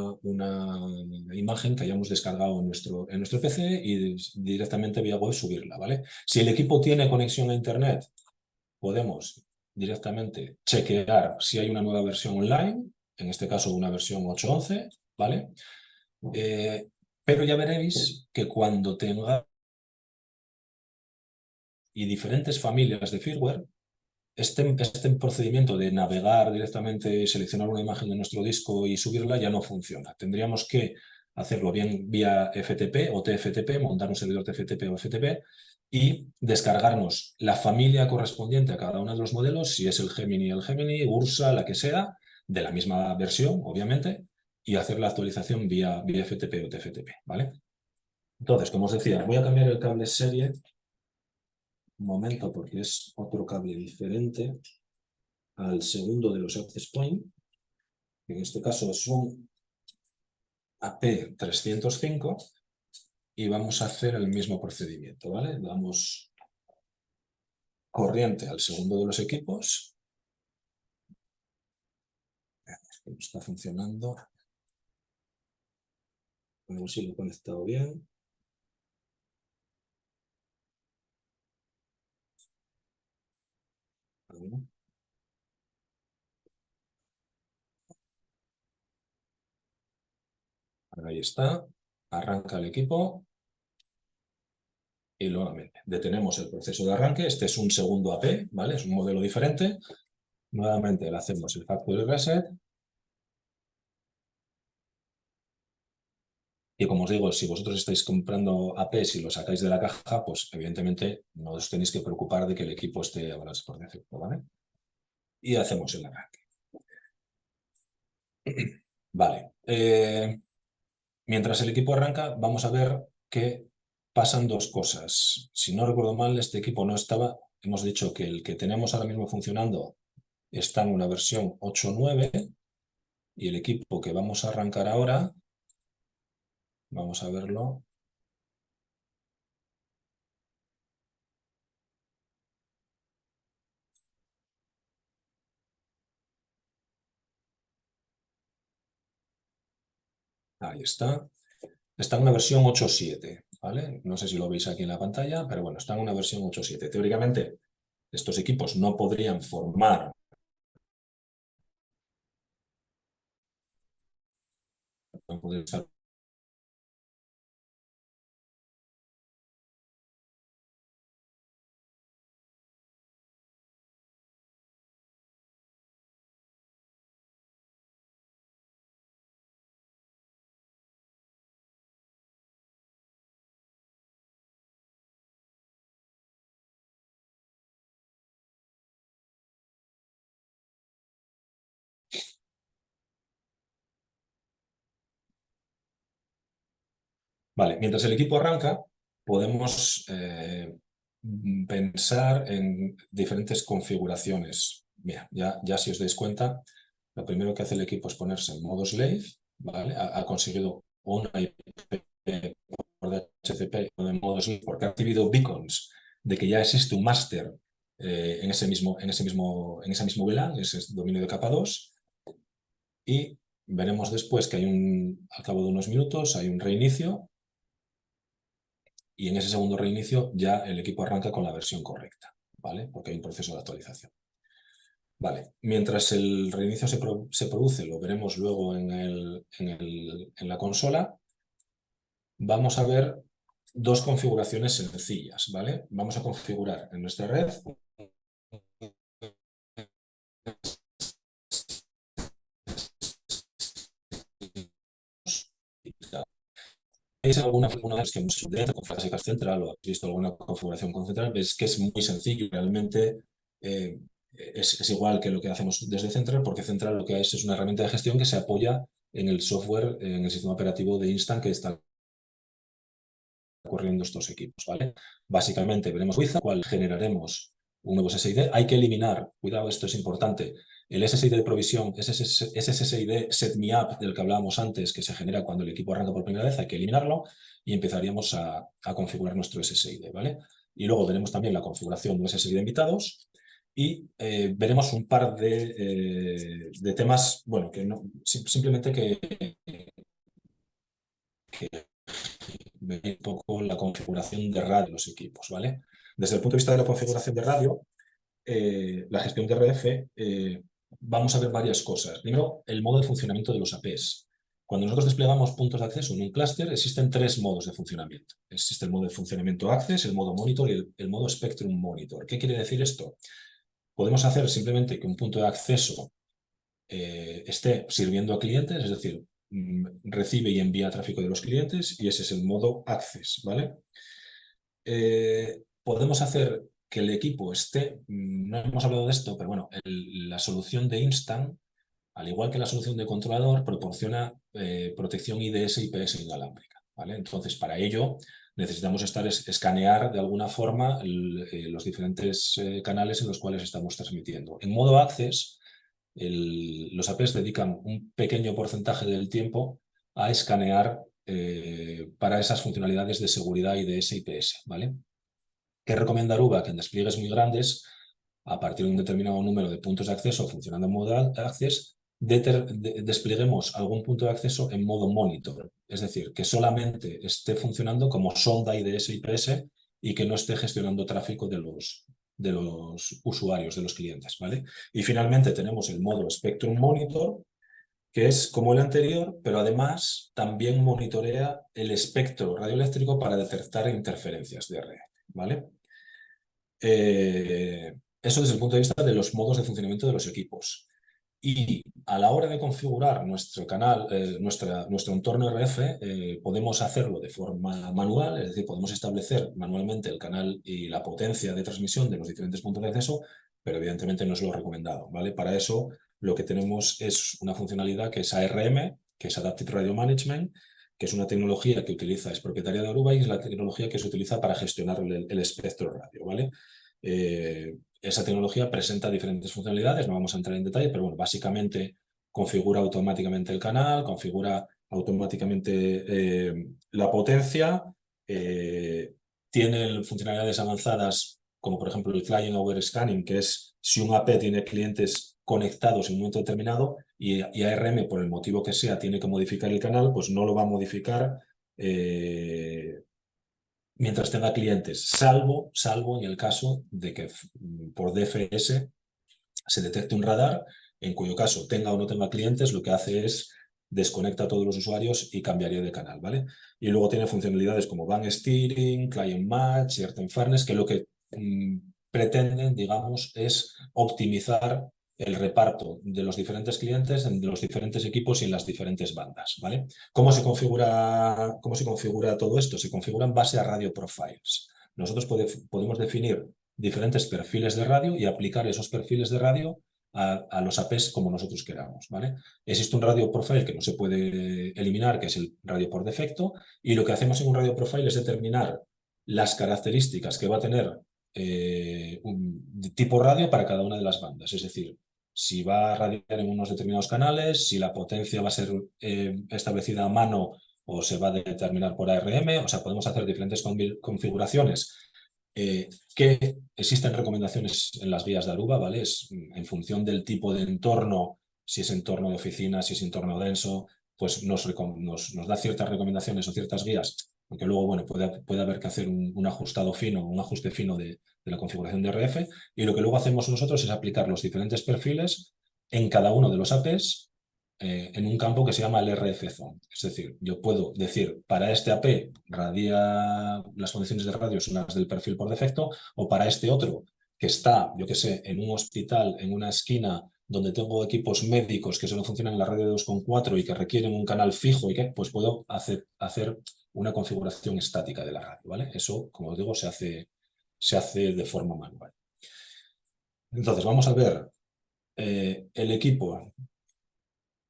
imagen que hayamos descargado en nuestro PC y directamente vía web subirla, ¿vale? Si el equipo tiene conexión a Internet, podemos directamente chequear si hay una nueva versión online, en este caso una versión 8.11, ¿vale? Eh, pero ya veréis que cuando tenga y diferentes familias de firmware, este procedimiento de navegar directamente, seleccionar una imagen de nuestro disco y subirla ya no funciona. Tendríamos que hacerlo bien vía FTP o TFTP, montar un servidor TFTP o FTP y descargarnos la familia correspondiente a cada uno de los modelos, si es el Gemini, Ursa, la que sea, de la misma versión, obviamente, y hacer la actualización vía FTP o TFTP, ¿vale? Entonces, como os decía, voy a cambiar el cable serie un momento porque es otro cable diferente al segundo de los access point, que en este caso es un AP305, y vamos a hacer el mismo procedimiento, ¿vale? Damos corriente al segundo de los equipos. No está funcionando. Vamos si lo he conectado bien. Ahí está. Arranca el equipo. Y nuevamente detenemos el proceso de arranque. Este es un segundo AP, ¿vale? Es un modelo diferente. Nuevamente le hacemos el factory reset. Y como os digo, si vosotros estáis comprando APs y lo sacáis de la caja, pues evidentemente no os tenéis que preocupar de que el equipo esté a balas por defecto, ¿vale? Y hacemos el arranque. Vale. Mientras el equipo arranca, vamos a ver que pasan dos cosas. Si no recuerdo mal, este equipo no estaba. Hemos dicho que el que tenemos ahora mismo funcionando está en una versión 8.9 y el equipo que vamos a arrancar ahora, vamos a verlo. Ahí está. Está en una versión 8.7, ¿vale? No sé si lo veis aquí en la pantalla, pero bueno, está en una versión 8.7. Teóricamente, estos equipos no podrían formar. No podrían estar. Vale, mientras el equipo arranca, podemos pensar en diferentes configuraciones. Mira, ya si os dais cuenta, lo primero que hace el equipo es ponerse en modo slave, ¿vale? Ha conseguido una IP por DHCP o de modo sleep, porque ha recibido beacons de que ya existe un máster en ese mismo VLAN, ese es dominio de capa 2, y veremos después que al cabo de unos minutos hay un reinicio, y en ese segundo reinicio ya el equipo arranca con la versión correcta, ¿vale? Porque hay un proceso de actualización. Vale, mientras el reinicio se produce, lo veremos luego en la consola, vamos a ver dos configuraciones sencillas, ¿vale? Vamos a configurar en nuestra red ¿Veis alguna vez que hemos hecho con Clásicas Central o habéis visto alguna configuración con Central? Ves que es muy sencillo, realmente es igual que lo que hacemos desde Central, porque Central lo que es una herramienta de gestión que se apoya en el software, en el sistema operativo de Instant que está corriendo estos equipos, ¿vale? Básicamente veremos Wizard, cual generaremos un nuevo SSID. Hay que eliminar, cuidado, esto es importante, el SSID de provisión, ese SSID setMeUp del que hablábamos antes, que se genera cuando el equipo arranca por primera vez, hay que eliminarlo y empezaríamos a configurar nuestro SSID, ¿vale? Y luego veremos también la configuración de SSID de invitados y veremos un par de temas, bueno, que no, simplemente que ver un poco la configuración de radio de los equipos, ¿vale? Desde el punto de vista de la configuración de radio, la gestión de RF, vamos a ver varias cosas. Primero, el modo de funcionamiento de los APs. Cuando nosotros desplegamos puntos de acceso en un clúster, existen tres modos de funcionamiento. Existe el modo de funcionamiento Access, el modo Monitor y el modo Spectrum Monitor. ¿Qué quiere decir esto? Podemos hacer simplemente que un punto de acceso esté sirviendo a clientes, es decir, recibe y envía tráfico de los clientes, y ese es el modo Access, ¿vale? Podemos hacer que el equipo esté, no hemos hablado de esto, pero bueno, la solución de Instant, al igual que la solución de controlador, proporciona protección IDS y IPS inalámbrica, ¿vale? Entonces, para ello necesitamos escanear de alguna forma los diferentes canales en los cuales estamos transmitiendo. En modo Access, los APs dedican un pequeño porcentaje del tiempo a escanear para esas funcionalidades de seguridad IDS y IPS, ¿vale? ¿Qué recomienda Aruba? Que en despliegues muy grandes, a partir de un determinado número de puntos de acceso funcionando en modo Access, despleguemos algún punto de acceso en modo Monitor, es decir, que solamente esté funcionando como sonda IDS-IPS y que no esté gestionando tráfico de los usuarios, de los clientes, ¿vale? Y finalmente tenemos el modo Spectrum Monitor, que es como el anterior, pero además también monitorea el espectro radioeléctrico para detectar interferencias de red, ¿vale? Eso desde el punto de vista de los modos de funcionamiento de los equipos. Y a la hora de configurar nuestro canal, nuestro entorno RF, podemos hacerlo de forma manual, es decir, podemos establecer manualmente el canal y la potencia de transmisión de los diferentes puntos de acceso, pero evidentemente no es lo recomendado, ¿vale? Para eso lo que tenemos es una funcionalidad que es ARM, que es Adaptive Radio Management, que es una tecnología que es propietaria de Aruba y es la tecnología que se utiliza para gestionar el espectro radio, ¿vale? Esa tecnología presenta diferentes funcionalidades, no vamos a entrar en detalle, pero bueno, básicamente configura automáticamente el canal, configura automáticamente la potencia, tiene funcionalidades avanzadas como por ejemplo el Client Over Scanning, que es si un AP tiene clientes conectados en un momento determinado y ARM, por el motivo que sea, tiene que modificar el canal, pues no lo va a modificar mientras tenga clientes, salvo en el caso de que por DFS se detecte un radar, en cuyo caso tenga o no tenga clientes, lo que hace es desconecta a todos los usuarios y cambiaría de canal, ¿vale? Y luego tiene funcionalidades como Band Steering, Client Match, Certain Fairness, que lo que pretenden, digamos, es optimizar el reparto de los diferentes clientes, de los diferentes equipos y en las diferentes bandas, ¿vale? ¿Cómo se configura todo esto? Se configura en base a radio profiles. Nosotros podemos definir diferentes perfiles de radio y aplicar esos perfiles de radio a los APs como nosotros queramos, ¿vale? Existe un radio profile que no se puede eliminar, que es el radio por defecto, y lo que hacemos en un radio profile es determinar las características que va a tener un tipo radio para cada una de las bandas, es decir, si va a radiar en unos determinados canales, si la potencia va a ser establecida a mano o se va a determinar por ARM, o sea, podemos hacer diferentes configuraciones. Que existen recomendaciones en las guías de Aruba, ¿vale? Es en función del tipo de entorno, si es entorno de oficina, si es entorno denso, pues nos da ciertas recomendaciones o ciertas guías, aunque luego, bueno, puede haber que hacer un ajustado fino, un ajuste fino de la configuración de RF, y lo que luego hacemos nosotros es aplicar los diferentes perfiles en cada uno de los APs en un campo que se llama el RF Zone. Es decir, yo puedo decir, para este AP las condiciones de radio son las del perfil por defecto, o para este otro que está, yo qué sé, en un hospital, en una esquina donde tengo equipos médicos que solo funcionan en la red de 2,4 y que requieren un canal fijo, pues puedo hacer una configuración estática de la radio, ¿vale? Eso, como os digo, se hace de forma manual. Entonces, vamos a ver el equipo.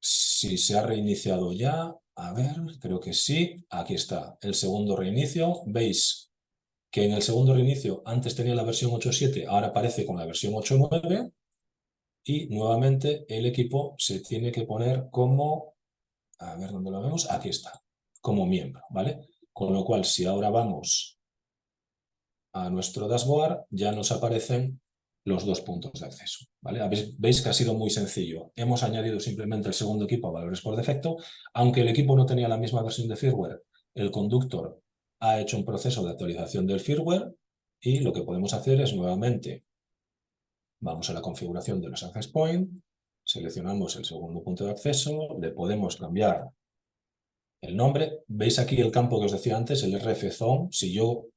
Si se ha reiniciado ya, a ver, creo que sí. Aquí está el segundo reinicio. Veis que en el segundo reinicio antes tenía la versión 8.7, ahora aparece con la versión 8.9 y nuevamente el equipo se tiene que poner como, a ver dónde lo vemos, aquí está, como miembro, ¿vale? Con lo cual, si ahora vamos a nuestro dashboard, ya nos aparecen los dos puntos de acceso, ¿vale? Veis que ha sido muy sencillo. Hemos añadido simplemente el segundo equipo a valores por defecto. Aunque el equipo no tenía la misma versión de firmware, el conductor ha hecho un proceso de actualización del firmware y lo que podemos hacer es nuevamente, vamos a la configuración de los access point, seleccionamos el segundo punto de acceso, le podemos cambiar el nombre. Veis aquí el campo que os decía antes, el RF Zone. Si yo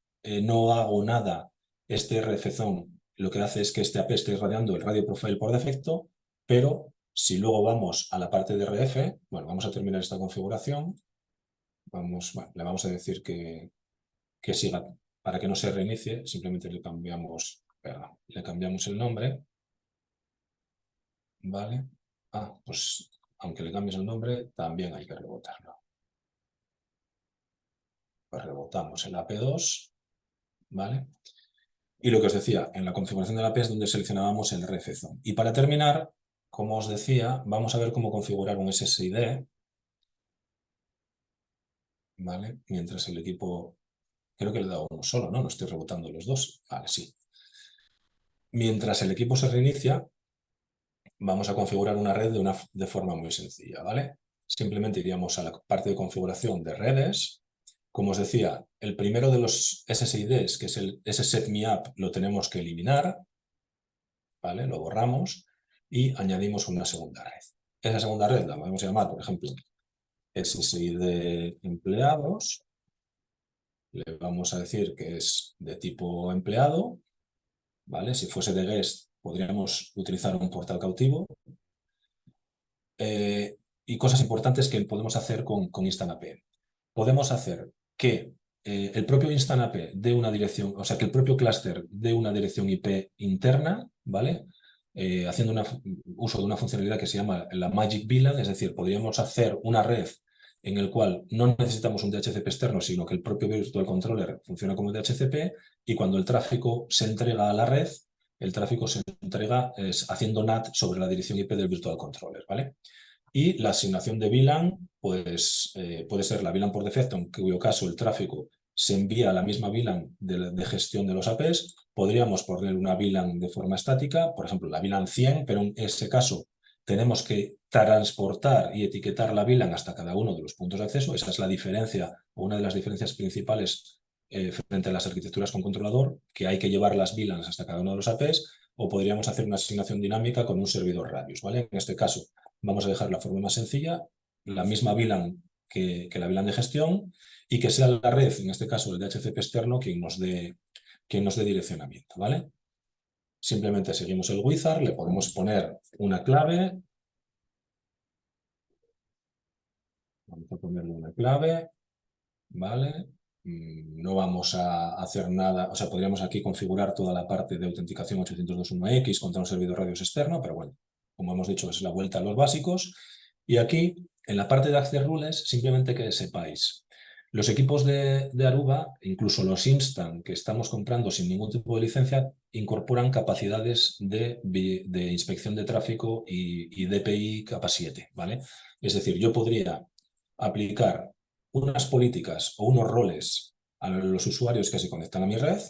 no hago nada, este RF Zone lo que hace es que este AP esté irradiando el radio profile por defecto, pero si luego vamos a la parte de RF, bueno, vamos a terminar esta configuración. Bueno, le vamos a decir que siga, para que no se reinicie, simplemente le cambiamos el nombre, ¿vale? Pues aunque le cambies el nombre, también hay que rebotarlo. Pues rebotamos el AP2, ¿vale? Y lo que os decía, en la configuración de la AP es donde seleccionábamos el RF Zone. Y para terminar, como os decía, vamos a ver cómo configurar un SSID, ¿vale? Mientras el equipo, creo que le he dado uno solo, ¿no? No estoy rebotando los dos. Vale, sí. Mientras el equipo se reinicia, vamos a configurar una red de forma muy sencilla, ¿vale? Simplemente iríamos a la parte de configuración de redes. Como os decía, el primero de los SSIDs, que es el SSetMeUp, lo tenemos que eliminar, ¿vale? Lo borramos y añadimos una segunda red. Esa segunda red la vamos a llamar, por ejemplo, SSID empleados. Le vamos a decir que es de tipo empleado, ¿vale? Si fuese de guest, podríamos utilizar un portal cautivo. Y cosas importantes que podemos hacer con InstantAP. Podemos hacer que el propio InstantAP dé una dirección, o sea, que el propio clúster dé una dirección IP interna, ¿vale? Haciendo uso de una funcionalidad que se llama la Magic VLAN, es decir, podríamos hacer una red en el cual no necesitamos un DHCP externo, sino que el propio Virtual Controller funciona como DHCP y cuando el tráfico se entrega a la red, el tráfico se entrega haciendo NAT sobre la dirección IP del Virtual Controller, ¿vale? Y la asignación de VLAN, pues puede ser la VLAN por defecto, en cuyo caso el tráfico se envía a la misma VLAN de gestión de los APs. Podríamos poner una VLAN de forma estática, por ejemplo, la VLAN 100, pero en ese caso tenemos que transportar y etiquetar la VLAN hasta cada uno de los puntos de acceso. Esa es la diferencia, o una de las diferencias principales frente a las arquitecturas con controlador, que hay que llevar las VLANs hasta cada uno de los APs, o podríamos hacer una asignación dinámica con un servidor radius, ¿vale? En este caso, vamos a dejar la forma más sencilla, la misma VLAN que la VLAN de gestión, y que sea la red, en este caso el DHCP externo, quien nos dé direccionamiento, ¿vale? Simplemente seguimos el wizard, le podemos poner una clave. Vamos a ponerle una clave, ¿vale? No vamos a hacer nada, o sea, podríamos aquí configurar toda la parte de autenticación 802.1x contra un servidor radios externo, pero bueno, como hemos dicho, es la vuelta a los básicos. Y aquí, en la parte de Access Rules, simplemente que sepáis, los equipos de Aruba, incluso los Instant que estamos comprando sin ningún tipo de licencia, incorporan capacidades de inspección de tráfico y DPI capa 7, ¿vale? Es decir, yo podría aplicar unas políticas o unos roles a los usuarios que se conectan a mi red,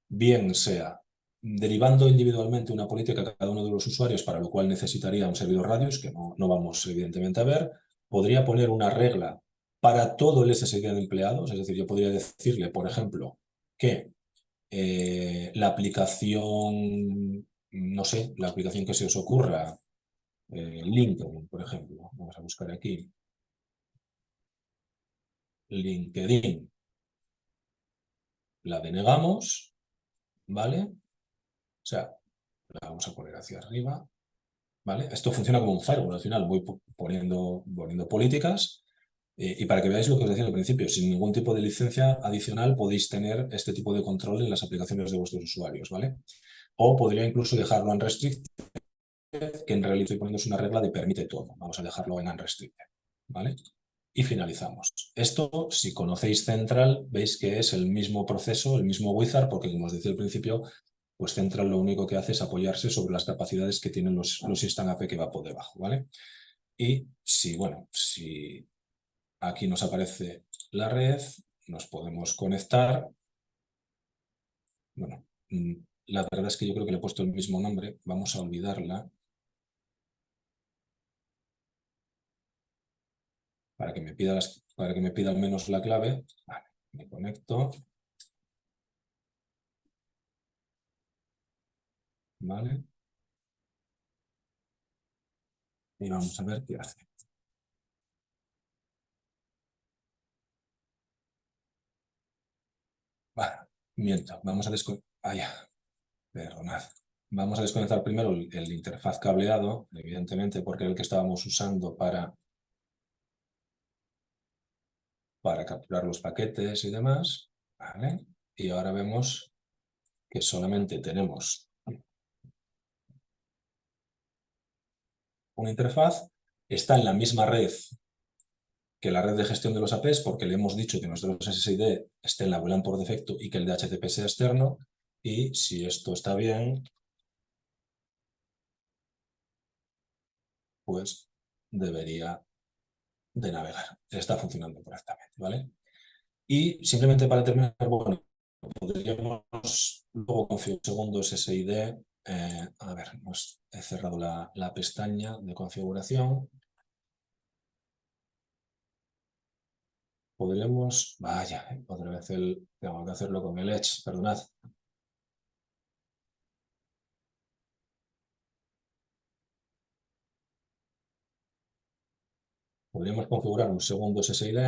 bien sea derivando individualmente una política a cada uno de los usuarios, para lo cual necesitaría un servidor radius, que no vamos evidentemente a ver. Podría poner una regla para todo el SSID de empleados, es decir, yo podría decirle, por ejemplo, que la aplicación, no sé, la aplicación que se os ocurra, LinkedIn, por ejemplo, vamos a buscar aquí, LinkedIn, la denegamos, ¿vale? O sea, la vamos a poner hacia arriba, ¿vale? Esto funciona como un firewall, al final voy poniendo políticas y para que veáis lo que os decía al principio, sin ningún tipo de licencia adicional podéis tener este tipo de control en las aplicaciones de vuestros usuarios, ¿vale? O podría incluso dejarlo en restrict, que en realidad estoy poniendo una regla de permite todo. Vamos a dejarlo en unrestricted, ¿vale? Y finalizamos. Esto, si conocéis Central, veis que es el mismo proceso, el mismo wizard, porque como os decía al principio, pues Central lo único que hace es apoyarse sobre las capacidades que tienen los Instant AP que va por debajo, ¿vale? Y si, bueno, si aquí nos aparece la red, nos podemos conectar. Bueno, la verdad es que yo creo que le he puesto el mismo nombre, vamos a olvidarla para que me pida al menos la clave. Vale, me conecto. Vale. Y vamos a ver qué hace. Vale, miento. Vamos a desconectar. Perdonad. Vamos a desconectar primero el interfaz cableado, evidentemente, porque era el que estábamos usando para capturar los paquetes y demás. Vale. Y ahora vemos que solamente tenemos una interfaz. Está en la misma red que la red de gestión de los APs, porque le hemos dicho que nuestro SSID esté en la VLAN por defecto y que el de HTTP sea externo. Y si esto está bien, pues debería de navegar. Está funcionando correctamente, ¿vale? Y simplemente para terminar, bueno, podríamos luego configurar un segundo SSID. A ver, he cerrado la pestaña de configuración. Podríamos, vaya, otra vez tengo que hacerlo con el Edge, perdonad. Podríamos configurar un segundo SSID,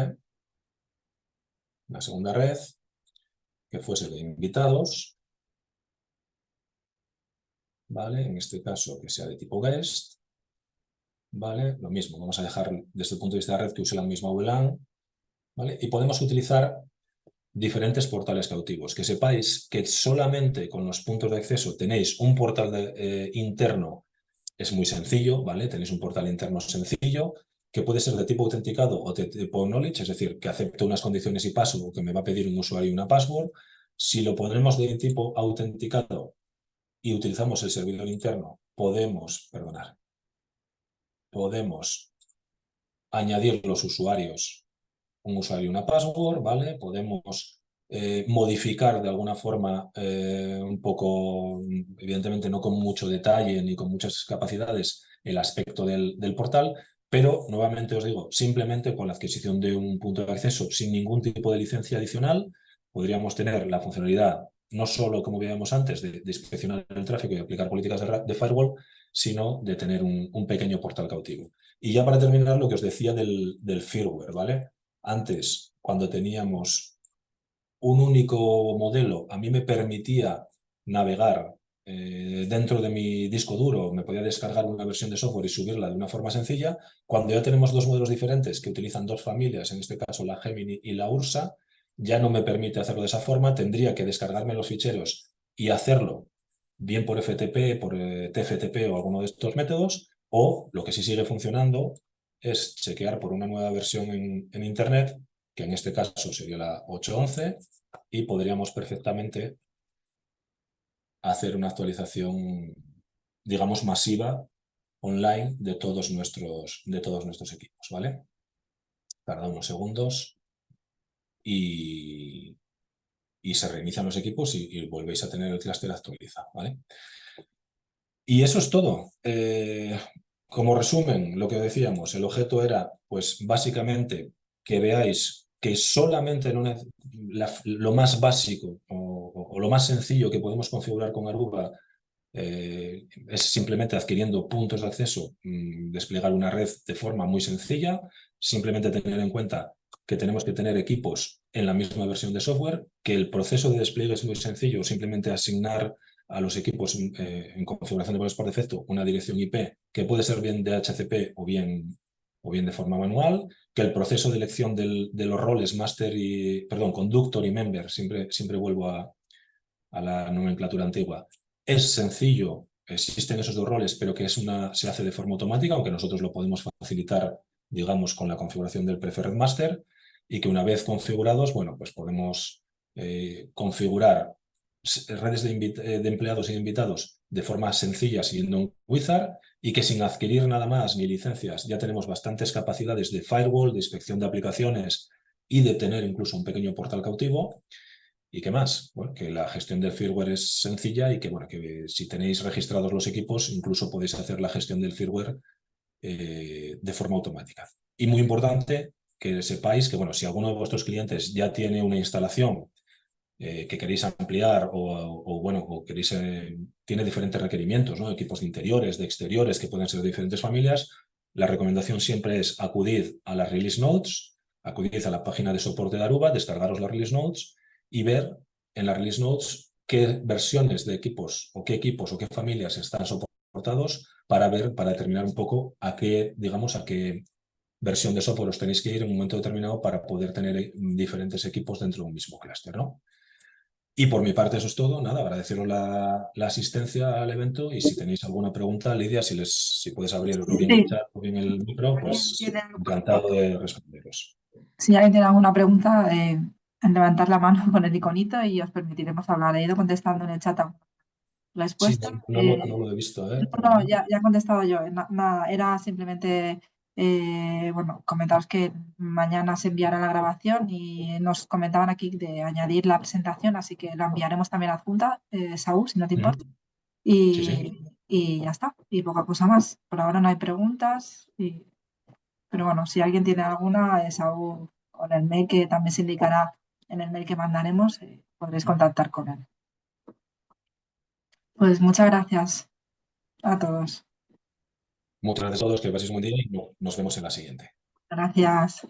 una segunda red, que fuese de invitados, ¿vale? En este caso, que sea de tipo guest, ¿vale? Lo mismo, vamos a dejar desde el punto de vista de red que use la misma VLAN, ¿vale? Y podemos utilizar diferentes portales cautivos. Que sepáis que solamente con los puntos de acceso tenéis un portal interno, es muy sencillo, ¿vale? Tenéis un portal interno sencillo, que puede ser de tipo autenticado o de tipo knowledge, es decir, que acepte unas condiciones y paso, o que me va a pedir un usuario y una password. Si lo ponemos de tipo autenticado y utilizamos el servidor interno, podemos añadir los usuarios, un usuario y una password, ¿vale? Podemos modificar de alguna forma un poco, evidentemente no con mucho detalle ni con muchas capacidades, el aspecto del portal, pero nuevamente os digo, simplemente con la adquisición de un punto de acceso sin ningún tipo de licencia adicional, podríamos tener la funcionalidad no solo, como veíamos antes, de inspeccionar el tráfico y aplicar políticas de firewall, sino de tener un pequeño portal cautivo. Y ya para terminar, lo que os decía del firmware, ¿vale? Antes, cuando teníamos un único modelo, a mí me permitía navegar dentro de mi disco duro, me podía descargar una versión de software y subirla de una forma sencilla. Cuando ya tenemos dos modelos diferentes que utilizan dos familias, en este caso la Gemini y la Ursa, ya no me permite hacerlo de esa forma, tendría que descargarme los ficheros y hacerlo bien por FTP, por TFTP o alguno de estos métodos, o lo que sí sigue funcionando es chequear por una nueva versión en Internet, que en este caso sería la 8.11, y podríamos perfectamente hacer una actualización, digamos, masiva online de todos nuestros equipos, ¿vale? Tarda unos segundos. y, y se reinician los equipos y volvéis a tener el clúster actualizado, ¿vale? Y eso es todo. Como resumen, lo que decíamos, el objeto era, pues básicamente, que veáis que solamente lo más básico o lo más sencillo que podemos configurar con Aruba es simplemente adquiriendo puntos de acceso, desplegar una red de forma muy sencilla, simplemente tener en cuenta que tenemos que tener equipos en la misma versión de software, que el proceso de despliegue es muy sencillo, simplemente asignar a los equipos en configuración de bloques por defecto una dirección IP que puede ser bien de DHCP o bien de forma manual, que el proceso de elección de los roles conductor y member, siempre vuelvo a la nomenclatura antigua, es sencillo, existen esos dos roles, pero que se hace de forma automática, aunque nosotros lo podemos facilitar, digamos, con la configuración del Preferred Master, y que una vez configurados, bueno, pues podemos configurar redes de empleados y de invitados de forma sencilla siguiendo un wizard y que sin adquirir nada más ni licencias ya tenemos bastantes capacidades de firewall, de inspección de aplicaciones y de tener incluso un pequeño portal cautivo. ¿Y qué más? Bueno, que la gestión del firmware es sencilla y que, bueno, que si tenéis registrados los equipos, incluso podéis hacer la gestión del firmware de forma automática. Y muy importante que sepáis que, bueno, si alguno de vuestros clientes ya tiene una instalación que queréis ampliar o queréis, tiene diferentes requerimientos, ¿no? Equipos de interiores, de exteriores, que pueden ser de diferentes familias, la recomendación siempre es acudir a las release notes, acudid a la página de soporte de Aruba, descargaros las release notes y ver en las release notes qué versiones de equipos o qué familias están soportados para determinar un poco digamos, a qué versión de software os tenéis que ir en un momento determinado para poder tener diferentes equipos dentro de un mismo clúster, ¿no? Y por mi parte eso es todo. Nada, agradeceros la asistencia al evento y si tenéis alguna pregunta, Lidia, si puedes abrir bien el Sí, chat o bien el micro, ¿alguien pues tiene, encantado de responderos. si alguien tiene alguna pregunta, en levantar la mano con el iconito y os permitiremos hablar. He ido contestando en el chat a Sí, respuesta. no lo he visto, pero No, bueno. ya he contestado yo. Nada, era simplemente, bueno, comentaros que mañana se enviará la grabación y nos comentaban aquí de añadir la presentación, así que la enviaremos también adjunta, Saúl, si no te importa. Sí, sí. Y ya está, y poca cosa más. Por ahora no hay preguntas, pero bueno, si alguien tiene alguna, Saúl, con el mail que también se indicará en el mail que mandaremos, podréis contactar con él. Pues muchas gracias a todos. Muchas gracias a todos, que paséis un buen día y nos vemos en la siguiente. Gracias.